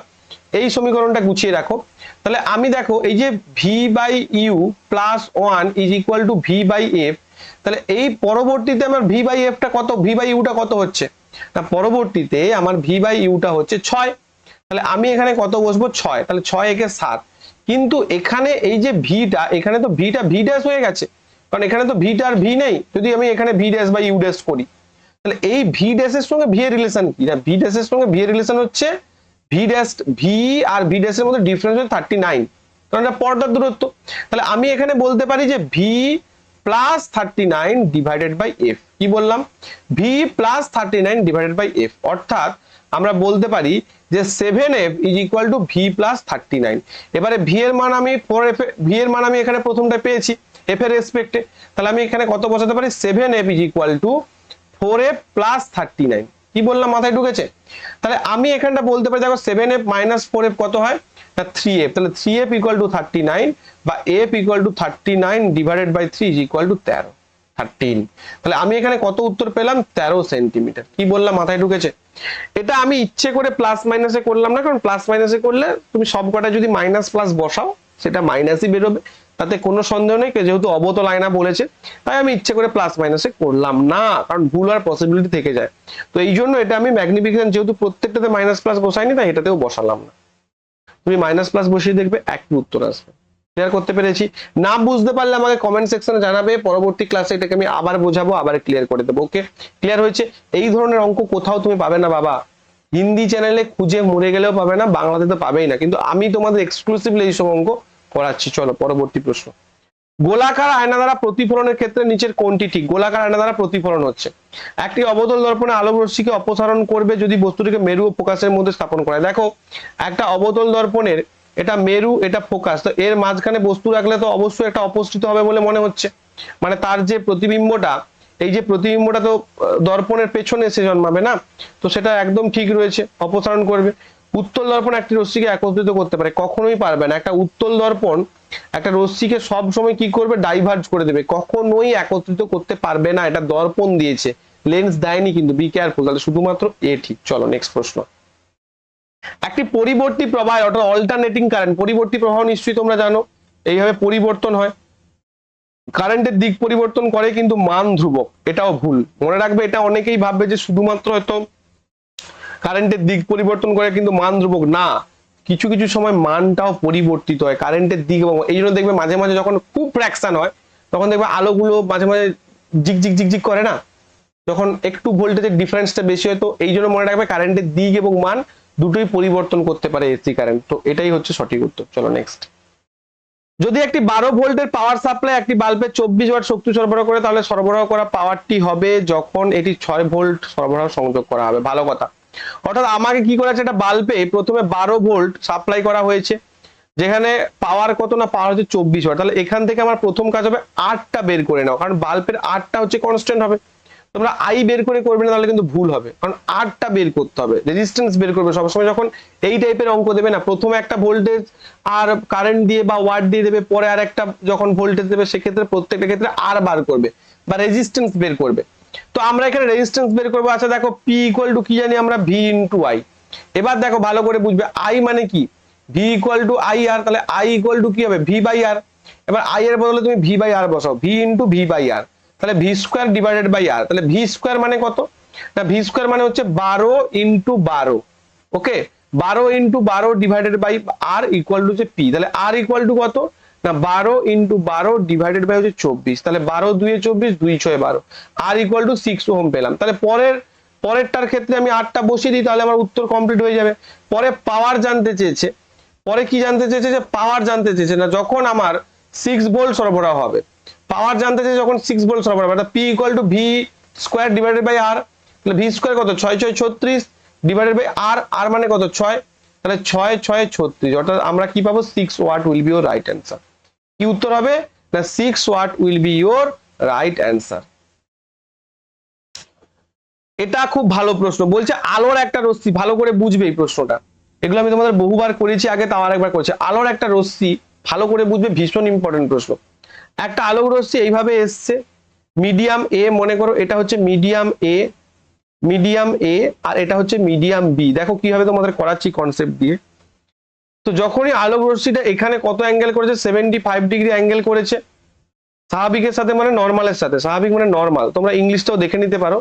এই সমীকরণটা গুছিয়ে রাখো। তাহলে আমি দেখো এই যে V by U plus 1 is equal to V by F, তাহলে এই পরবর্তীতে আমার ভি বাই এফটা কত? ভি বাই ইউটা কত হচ্ছে? না পরবর্তীতে আমার ভি বাই ইউটা হচ্ছে 6। তাহলে আমি এখানে কত বসবো? 6। তাহলে 6 একে 7। কিন্তু এখানে এই যে ভিটা, এখানে তো ভিটা ভি ড্যাশ হয়ে গেছে, কারণ এখানে তো ভিটা আর ভি নেই। যদি আমি এখানে ভি ড্যাশ বা ইউ ড্যাশ করি, তাহলে এই ভি ড্যাশের সঙ্গে ভি এর রিলেশন কি? না ভি ড্যাশের সঙ্গে ভি এর রিলেশন হচ্ছে ভি ড্যাশ, ভি আর ভি ড্যাশের মধ্যে ডিফারেন্স হচ্ছে 39, কারণ এটা পর্দার দূরত্ব। তাহলে আমি এখানে বলতে পারি যে V plus 39 divided by F. কি বললাম? V plus 39 divided by F, অর্থাৎ আমরা বলতে পারি যে 7f is equal to V plus 39। এবারে ভি এর মান আমি 4f, ভি এর মান আমি এখানে প্রথমটা পেয়েছি এফ এর রেসপেক্টে, তাহলে আমি এখানে কত বসাতে পারি? 7f is equal two 4f plus 39। কি বললাম? মাথায় ঢুকেছে? তাহলে আমি এখানটা বলতে পারি দেখো 7f মাইনাস 4f কত হয়? না 3f। তাহলে 3f ইকুয়াল টু 39 বা f equal to 39 divided by 3 is equal to 13। তাহলে আমি এখানে কত উত্তর পেলাম? 13 সেন্টিমিটার। কি বললাম? মাথায় ঢুকেছে? এটা আমি ইচ্ছে করে প্লাস মাইনাসে করলাম না, কারণ প্লাস মাইনাসে করলে তুমি সবকটা যদি মাইনাস প্লাস বসাও সেটা মাইনাসই বেরোবে, তাতে কোনো সন্দেহ নেই। যেহেতু অবতল আয়না বলেছে তাই আমি ইচ্ছে করে প্লাস মাইনাসে করলাম না, কারণ ভুল হওয়ার পসিবিলিটি থেকে যায়। তো এই জন্য এটা আমি ম্যাগনিফিকেশন যেহেতু প্রত্যেকটাতে মাইনাস প্লাস বসাইনি, তাই এটাতেও বসালাম না। তুমি মাইনাস প্লাস বসিয়ে দেখবে একই উত্তর আসবে। ক্লিয়ার করতে পেরেছি? না বুঝতে পারলে আমাকে কমেন্ট সেকশনে জানাবে, পরবর্তী ক্লাসে এটাকে আমি আবার বোঝাবো, আবার ক্লিয়ার করে দেবো। ওকে, ক্লিয়ার হয়েছে? এই ধরনের অঙ্ক কোথাও তুমি পাবে না বাবা, হিন্দি চ্যানেলে খুঁজে মরে গেলেও পাবে না, বাংলাতে তো পাবেই না, কিন্তু আমি তোমাদের এক্সক্লুসিভলি এইসব অঙ্ক করাচ্ছি। চলো পরবর্তী প্রশ্ন। গোলাকার আয়না দ্বারা প্রতিফলনের ক্ষেত্রে নিচের কোনটি ঠিক? গোলাকার আয়না দ্বারা প্রতিফলন হচ্ছে, একটি অবতল দর্পণে আলোক রশ্মিকে অপসারণ করবে যদি বস্তুটিকে মেরু ও ফোকাসের মধ্যে স্থাপন করা হয়। দেখো একটা অবতল দর্পণের এটা মেরু, এটা ফোকাস, তো এর মাঝখানে বস্তু রাখলে তো অবশ্যই একটা অপসৃত হবে বলে মনে হচ্ছে, মানে তার যে প্রতিবিম্বটা, এই যে প্রতিবিম্বটা তো দর্পণের পেছনে এসে জন্মাবে না, তো সেটা একদম ঠিক রয়েছে, অপসারণ করবে। উত্তল দর্পণ একটি রশ্মিকে একত্রিত করতে পারে? কখনোই পারবে না। একটা উত্তল দর্পণ একটা রশ্মিকে সব সময় কি করবে? ডাইভার্জ করে দেবে, কখনোই একত্রিত করতে পারবে না। এটা দর্পণ দিয়েছে, লেন্স দেয়নি, কিন্তু বি কেয়ারফুল। তাহলে শুধুমাত্র এ ঠিক। চলো নেক্সট প্রশ্ন। একটি পরিবর্তী প্রবাহ অর্থাৎ অল্টারনেটিং কারেন্ট, পরিবর্তী প্রবাহ নিশ্চয়ই তোমরা জানো, এইভাবে পরিবর্তন হয়, কারেন্টের দিক পরিবর্তন করে কিন্তু মান ধ্রুবক। এটাও ভুল, মনে রাখবে। এটা অনেকেই ভাববে যে শুধুমাত্র হয়তো কারেন্টের দিক পরিবর্তন করে কিন্তু মান ধ্রুবক না, কিছু কিছু সময় মানটাও পরিবর্তিত হয় কারেন্টের দিক। এবং এই জন্য দেখবে মাঝে মাঝে যখন খুব ফ্র্যাকশন হয় তখন দেখবে আলোগুলো মাঝে মাঝে ঝিকঝিক ঝিকঝিক করে না, যখন একটু ভোল্টেজের ডিফারেন্সটা বেশি হয়। তো এই জন্য মনে রাখবে কারেন্টের দিক এবং মান দুটোই পরিবর্তন করতে পারে এসি কারেন্ট। তো এটাই হচ্ছে সঠিক উত্তর। চলো নেক্সট। যদি একটি 12 ভোল্টের পাওয়ার সাপ্লাই একটি বাল্বে 24 ওয়াট শক্তি সরবরাহ করে, তাহলে সরবরাহ করা পাওয়ারটি হবে যখন এটি 6 ভোল্ট সরবরাহ সংযোগ করা হবে। ভালো কথা। অর্থাৎ আমাকে কি করা আছে, একটা বাল্বে প্রথমে 12 ভোল্ট সাপ্লাই করা হয়েছে, যেখানে পাওয়ার কত না, পাওয়ার হচ্ছে 24 ওয়াট। তাহলে এখান থেকে আমার প্রথম কাজ হবে আরটা বের করে নাও, কারণ বাল্বের আরটা হচ্ছে কনস্ট্যান্ট হবে। তোমরা আই বের করে করবে না, তাহলে কিন্তু ভুল হবে, কারণ আরটা বের করতে হবে, রেজিস্ট্যান্স বের করবে। সবসময় যখন এই টাইপের অঙ্ক দেবে না, প্রথমে একটা ভোল্টেজ আর কারেন্ট দিয়ে বা ওয়াট দিয়ে দেবে, পরে আর একটা যখন ভোল্টেজ দেবে, সেক্ষেত্রে প্রত্যেকটা ক্ষেত্রে আর বার করবে বা রেজিস্ট্যান্স বের করবে। তো আমরা এখানে রেজিস্ট্যান্স বের করবো। আচ্ছা দেখো, পি ইকুয়াল টু কি জানি আমরা, ভি ইন্টু আই। এবার দেখো ভালো করে বুঝবে, আই মানে কি, ভি ইকুয়াল টু আই আর, তাহলে আই ইকুয়াল টু কি হবে, ভি বাই আর। এবার আই এর বদলে তুমি ভি বাই আর বসাও, V into V by R, তাহলে V square divided by R. তাহলে ভি স্কোয়ার মানে কত না, ভি স্কোয়ার মানে হচ্ছে 12 into 12। Okay, 12 into 12 divided by R equal to হচ্ছে পি। তাহলে আর ইকুয়াল টু কত না, 12 ইন্টু 12 ডিভাইডেড বাই হচ্ছে 24। তাহলে 12 2 এ 24, 2 6 12, আর ইকুয়াল টু 6 ওহম পেলাম। তাহলে পরেরটার ক্ষেত্রে আমি আরটা বসিয়ে দিই, তাহলে আমার উত্তর কমপ্লিট হয়ে যাবে। পরে পাওয়ার জানতে চেয়েছে, পরে কি জানতে চেয়েছে, যে পাওয়ার জানতে চেয়েছে না, যখন আমার 6 ভোল্ট সরবরাহ হবে। পাওয়ার জানতে চেয়েছে যখন 6 ভোল্ট সরবরাহ হবে, P equal to V square divided by R. তাহলে ভি স্কোয়ার কত, 6 6 36 ডিভাইডেড বাই আর, আর মানে কত 6, তাহলে 6 6 36, অর্থাৎ আমরা কি পাবো, 6 watt will be your right answer. কি উত্তর হবে না, 6 watt will be your right answer. এটা খুব ভালো প্রশ্ন। বলছে আলোর একটা রশ্মি, ভালো করে বুঝবে এই প্রশ্নটা, এগুলো আমি তোমাদের বহুবার করেছি আগে, তাও আরেকবার করেছি। আলোর একটা রশ্মি, ভালো করে বুঝবে, ভীষণ ইম্পর্টেন্ট প্রশ্ন। একটা আলোক রশ্মি এইভাবে এসছে, মিডিয়াম এ মনে করো, এটা হচ্ছে মিডিয়াম এ, মিডিয়াম এ, আর এটা হচ্ছে মিডিয়াম বি। দেখো কিভাবে তোমাদের করাচ্ছি কনসেপ্ট দিয়ে। তো যখনই আলোক রশ্মিটা এখানে কত অ্যাঙ্গেল করেছে, 75 ডিগ্রি অ্যাঙ্গেল করেছে স্বাভাবিকের সাথে, মানে নর্মালের সাথে। স্বাভাবিক মানে নর্মাল, তোমরা ইংলিশটাও দেখে নিতে পারো।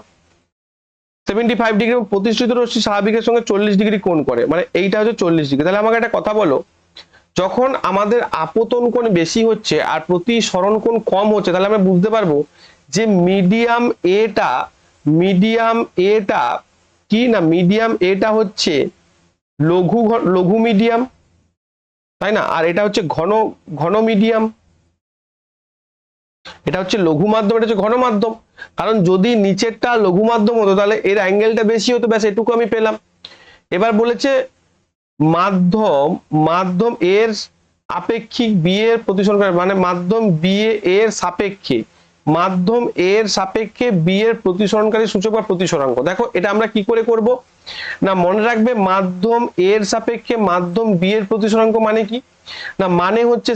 75 ডিগ্রি প্রতিষ্ঠিত রশ্মি স্বাভাবিকের সঙ্গে 40 ডিগ্রি কোণ করে, মানে এইটা হচ্ছে 40 ডিগ্রি। তাহলে আমাকে একটা কথা বলো, যখন আমাদের আপতন কোণ বেশি হচ্ছে আর প্রতিসরণ কোণ কম হচ্ছে, তাহলে আমরা বুঝতে পারবো যে মিডিয়াম এটা কি না, মিডিয়াম এটা হচ্ছে লঘু মিডিয়াম, তাই না? আর এটা হচ্ছে ঘন মিডিয়াম, এটা হচ্ছে লঘু মাধ্যম, এটা হচ্ছে ঘন মাধ্যম। কারণ যদি নিচেরটা লঘু মাধ্যম হতো, তাহলে এর অ্যাঙ্গেলটা বেশি হতো, ব্যাস এটুকু আমি পেলাম। এবার বলেছে মাধ্যম এর আপেক্ষিক বি এর প্রতিসরণ, মানে মাধ্যম বি এর সাপেক্ষে, মাধ্যম এর সাপেক্ষে বি এর প্রতিসরণকারী সূচক বা প্রতিসরাঙ্ক। দেখো এটা আমরা কি করে করব না, মনে রাখবে মাধ্যম এর সাপেক্ষে মাধ্যম বি এর প্রতিসরাঙ্ক মানে কি না, মানে হচ্ছে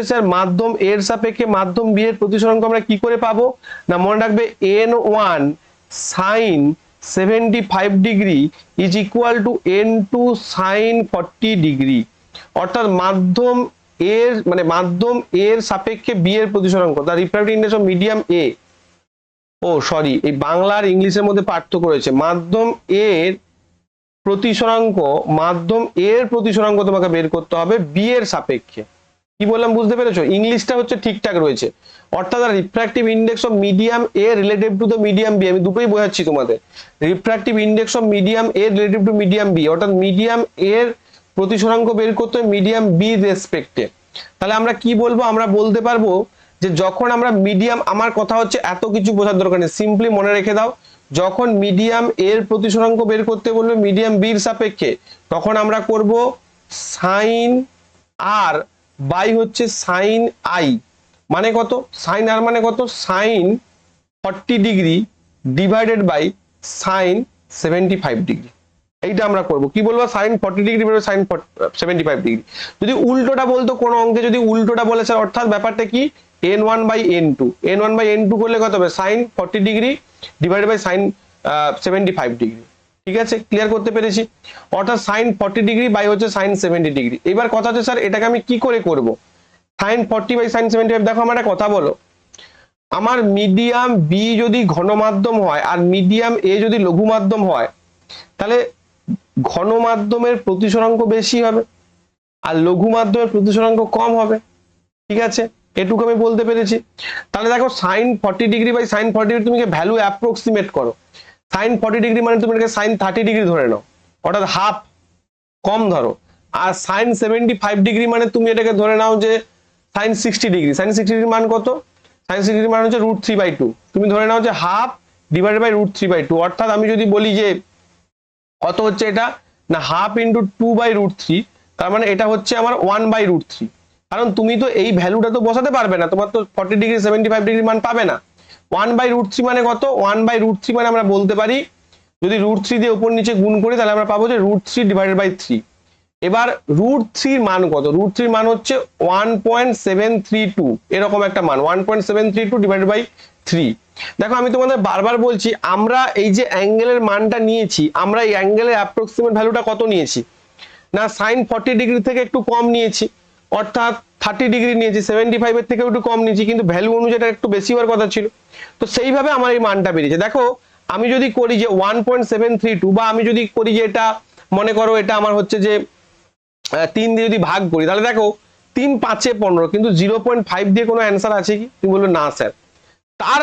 স্যার মাধ্যম এর সাপেক্ষে মাধ্যম বি এর প্রতিসরাঙ্ক আমরা কি করে পাবো না, মনে রাখবে n1 sin 75 degree is equal to n2 sin 40 degree. অর্থাৎ মাধ্যম এর সাপেক্ষে বি এর প্রতিসরাঙ্ক, the refractive index of medium A, ও সরি এই বাংলা আর ইংলিশের মধ্যে পার্থক্য রয়েছে। মাধ্যম এর প্রতিসরাঙ্ক, মাধ্যম এর প্রতিসরাঙ্ক তোমাকে বের করতে হবে বি এর সাপেক্ষে। কি বললাম বুঝতে পেরেছো? ইংলিশটা হচ্ছে ঠিকঠাক রয়েছে, অর্থাৎ refractive index of medium A relative to the medium B. আমি দুটোই বোঝাচ্ছি তোমাদের। Refractive index of medium A relative to medium B, অর্থাৎ মিডিয়াম এর প্রতিসরাঙ্ক বের করতে হবে মিডিয়াম বি রেসপেক্টে। তাহলে আমরা কি বলবো? আমরা বলতে পারবো যে যখন আমরা মিডিয়াম, আমার কথা হচ্ছে এত কিছু বোঝার দরকার নেই, সিম্পলি মনে রেখে দাও, যখন মিডিয়াম এর প্রতিসরাঙ্ক বের করতে বলবে মিডিয়াম বির সাপেক্ষে, তখন আমরা করব সাইন আর বাই হচ্ছে সাইন আই, মানে কত? সাইন আর মানে কত? Sine 40 degree divided by sine 75 degree. এইটা আমরা করব। কি বলবো? Sine 40 degree by sine 75 degree. যদি উল্টোটা বলতো কোনো অঙ্কে, যদি উল্টোটা বলেছে, অর্থাৎ ব্যাপারটা কি, n1 by n2, n1 by n2 করলে কত হবে? Sine 40 degree divided by sine 75 degree. ঠিক আছে, ক্লিয়ার করতে পেরেছি? অর্থাৎ সাইন 40 ডিগ্রি বাই হচ্ছে সাইন 70 ডিগ্রি। এবার কথা হচ্ছে স্যার এটাকে আমি কি করে করব? Sine 40 by sine 75। দেখো আমার একটা কথা বলো, আমার মিডিয়াম বি যদি ঘন মাধ্যম হয় আর মিডিয়াম এ যদি লঘু মাধ্যম হয়, তাহলে ঘন মাধ্যমের প্রতিসরাঙ্ক বেশি হবে আর লঘু মাধ্যমের প্রতিসরাঙ্ক কম হবে। ঠিক আছে, এটুকু আমি বলতে পেরেছি। তাহলে দেখো sine 40 degree by sine 40 degree তুমি ভ্যালু অ্যাপ্রক্সিমেট করো। সাইন 40 ডিগ্রি মানে তুমি এটাকে সাইন 30 ডিগ্রি ধরে নাও, অর্থাৎ হাফ কম ধরো। আর সাইন 75 ডিগ্রি মানে তুমি এটাকে ধরে নাও যে সাইন 60 ডিগ্রি। সাইন 60 ডিগ্রি মান কত? সাইন 60 ডিগ্রি মান হচ্ছে √3/2। তুমি ধরে নাও যে হাফ ডিভাইডেড বাই √3/2, অর্থাৎ আমি যদি বলি যে কত হচ্ছে এটা, না হাফ ইন্টু 2/√3, তার মানে এটা হচ্ছে আমার 1/√3। কারণ তুমি তো এই ভ্যালুটা তো বসাতে পারবে না, তোমার তো 40 ডিগ্রি 75 ডিগ্রি মান পাবে না। 1/√3 মানে কত? 1/√3 মানে আমরা বলতে পারি, যদি √3 দিয়ে উপর নিচে গুণ করি তাহলে আমরা পাবো যে √3 ডিভাইডেড বাই 3। এবার √3 মান কত? √3 মান হচ্ছে 1.732, এরকম একটা মান, 1.732 ডিভাইডেড বাই 3। দেখো আমি তোমাদের বারবার বলছি, আমরা এই যে অ্যাঙ্গেলের মানটা নিয়েছি, আমরা এই অ্যাঙ্গেলের অ্যাপ্রক্সিমেট ভ্যালুটা কত নিয়েছি? না সাইন 40 ডিগ্রি থেকে একটু কম নিয়েছি, অর্থাৎ 30 ডিগ্রি নিয়েছি, 75 এর থেকে একটু কম নিয়েছি, কিন্তু ভ্যালু অনুযায়ী একটু বেশি হওয়ার কথা ছিল। তো সেইভাবে আমার এই মানটা বেরিয়েছে। দেখো আমি যদি করি যে 1.732, বা আমি যদি করি যে এটা মনে করো এটা আমার হচ্ছে যে 3 দিয়ে যদি ভাগ করি, তাহলে দেখো 3 5 15, কিন্তু 0.5 দিয়ে কোনো অ্যান্সার আছে কি? তুমি বলবে না স্যার। তার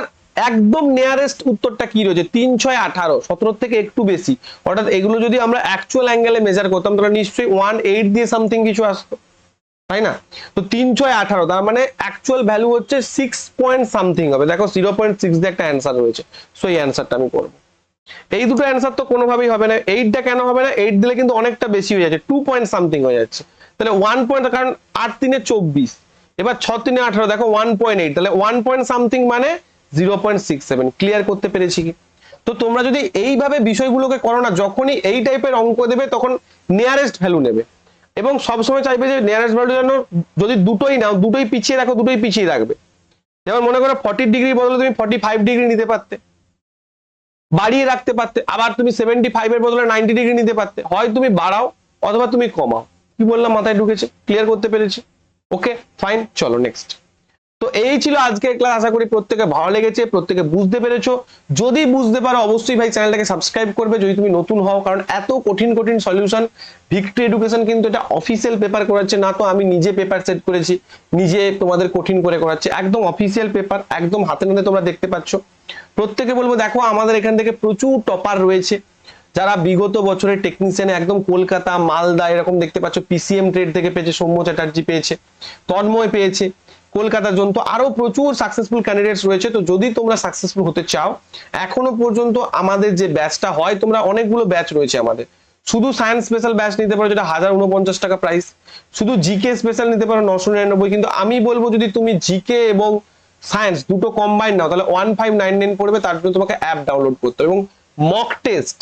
একদম নিয়ারেস্ট উত্তরটা কি রয়েছে? 3 6 18, 17 থেকে একটু বেশি। অর্থাৎ এগুলো যদি আমরা অ্যাকচুয়াল অ্যাঙ্গেলে মেজার করতাম তাহলে নিশ্চয়ই 18 দিয়ে সামথিং কিছু আসতো, তাই না? তো 3 6 18, তার মানে অ্যাকচুয়াল ভ্যালু হচ্ছে 6 পয়েন্ট সামথিং হবে। দেখো 0.6 দিয়ে একটা অ্যান্সার রয়েছে, সো এই অ্যান্সারটা আমি করবো। এই দুটো অ্যান্সার তো কোনোভাবেই হবে না। 8টা কেন হবে না? 8 দিলে কিন্তু অনেকটা বেশি হয়ে যাচ্ছে, 2 পয়েন্ট সামথিং হয়ে যাচ্ছে। তাহলে 1 পয়েন্ট, কারণ 8 3 24, এবার 6 3 18, দেখো 1.8, তাহলে 1 পয়েন্ট সামথিং মানে 0.67। ক্লিয়ার করতে পেরেছি কি? তো তোমরা যদি এইভাবে বিষয়গুলোকে করো না, যখনই এই টাইপের অঙ্ক দেবে তখন নিয়ারেস্ট ভ্যালু নেবে, এবং সবসময় চাইবে যে নিয়ারেস্ট ভ্যালু যেন, যদি দুটোই নাও দুটোই পিছিয়ে রাখো, দুটোই পিছিয়ে রাখবে। যেমন মনে করো 40 ডিগ্রি বদলে তুমি 45 ডিগ্রি নিতে পারতে, বাড়িয়ে রাখতে পারতে। আবার তুমি 75 এর বদলে 90 ডিগ্রি নিতে পারতে। হয় তুমি বাড়াও অথবা তুমি কমাও। কি বললাম মাথায় ঢুকেছে? ক্লিয়ার করতে পেরেছি? ওকে ফাইন, চলো নেক্সট। তো এই ছিল আজকের ক্লাস। আশা করি প্রত্যেকে ভালো লেগেছে, প্রত্যেকে বুঝতে পেরেছো। যদি বুঝতে পারো অবশ্যই ভাই চ্যানেলটাকে সাবস্ক্রাইব করবে যদি তুমি নতুন হও, কারণ এত কঠিন কঠিন সলিউশন ভিক্টরি এডুকেশন কিন্তু এটা অফিসিয়াল পেপার করাচ্ছে না, তো আমি নিজে পেপার সেট করেছি, নিজে তোমাদের কঠিন করে করাচ্ছি, একদম অফিসিয়াল পেপার, একদম হাতে নাতে তোমরা দেখতে পাচ্ছ। প্রত্যেকে বলবো দেখো আমাদের এখান থেকে প্রচুর টপার রয়েছে, যারা বিগত বছরের টেকনিশিয়ানে একদম কলকাতা মালদা এরকম দেখতে পাচ্ছ। পিসিএম ট্রেড থেকে পেয়েছে, সৌম্য চ্যাটার্জি পেয়েছে, তন্ময় পেয়েছে, কলকাতার জন্য। তো আরো প্রচুর সাকসেসফুল ক্যান্ডিডেটস রয়েছে। তো যদি তোমরা সাকসেসফুল হতে চাও, এখনো পর্যন্ত আমাদের যে ব্যাচটা হয়, তোমরা অনেকগুলো ব্যাচ রয়েছে আমাদের। শুধু সায়েন্স স্পেশাল ব্যাচ নিতে পারো, যেটা 1049 টাকা প্রাইস। শুধু জিকে স্পেশাল নিতে পারো 999। কিন্তু আমি বলবো যদি তুমি জিকে এবং সায়েন্স দুটো কম্বাইন নাও তাহলে 1599 পড়বে। তার জন্য তোমাকে অ্যাপ ডাউনলোড করতে হবে, এবং মক টেস্ট,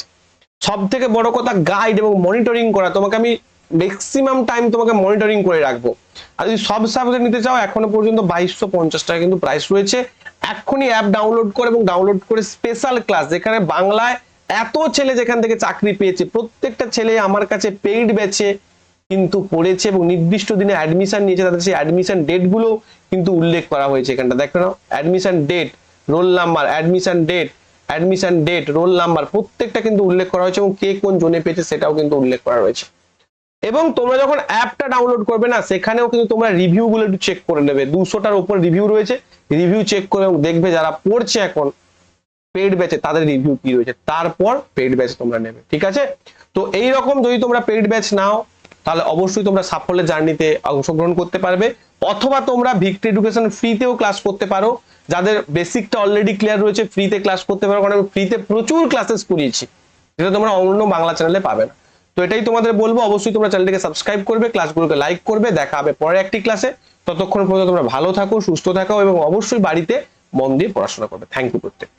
সব থেকে বড় কথা গাইড এবং মনিটরিং করা। তোমাকে আমি ম্যাক্সিমাম টাইম তোমাকে মনিটরিং করে রাখবো। আর যদি সব সাবজেক্ট নিতে চাও, এখনো পর্যন্ত 2250 টাকা কিন্তু প্রাইস রয়েছে। এখনই অ্যাপ ডাউনলোড করে, এবং ডাউনলোড করে স্পেশাল ক্লাস, যেখানে বাংলায় এত ছেলে যেখান থেকে চাকরি পেয়েছে, প্রত্যেকটা ছেলে আমার কাছে পেইড ব্যাচে কিন্তু পড়েছে এবং নির্দিষ্ট দিনে অ্যাডমিশন নিয়েছে। তাদের সেই অ্যাডমিশন ডেট গুলো কিন্তু উল্লেখ করা হয়েছে এখানটা। দেখো না, admission date, roll number, admission date, admission date, roll number প্রত্যেকটা কিন্তু উল্লেখ করা হয়েছে এবং কে কোন জোনে পেয়েছে সেটাও কিন্তু উল্লেখ করা রয়েছে। এবং তোমরা যখন অ্যাপটা ডাউনলোড করবে না, সেখানেও কিন্তু তোমরা রিভিউ গুলো একটু চেক করে নেবে। 200টার উপর রিভিউ রয়েছে, রিভিউ চেক করে দেখবে যারা পড়ছে এখন পেইড ব্যাচে তাদের রিভিউ কি রয়েছে, তারপর পেইড ব্যাচ তোমরা নেবে, ঠিক আছে? তো এইরকম যদি তোমরা পেইড ব্যাচ নাও তাহলে অবশ্যই তোমরা সাফল্যের জার্নিতে অংশগ্রহণ করতে পারবে, অথবা তোমরা ভিক্টরি এডুকেশন ফ্রিতেও ক্লাস করতে পারো। যাদের বেসিকটা অলরেডি ক্লিয়ার রয়েছে ফ্রিতে ক্লাস করতে পারো, কারণ আমি ফ্রিতে প্রচুর ক্লাসেস করিয়েছি যেটা তোমরা অন্য বাংলা চ্যানেলে পাবে না। তো এটাই তোমাদের বলবো, অবশ্যই তোমরা চ্যানেলটিকে সাবস্ক্রাইব করবে, ক্লাসগুলোকে লাইক করবে। দেখা হবে পরে একটি ক্লাসে, ততক্ষণ পর্যন্ত তোমরা ভালো থাকো, সুস্থ থাকো এবং অবশ্যই বাড়িতে মন দিয়ে পড়াশোনা করবে। থ্যাংক ইউ প্রত্যেক।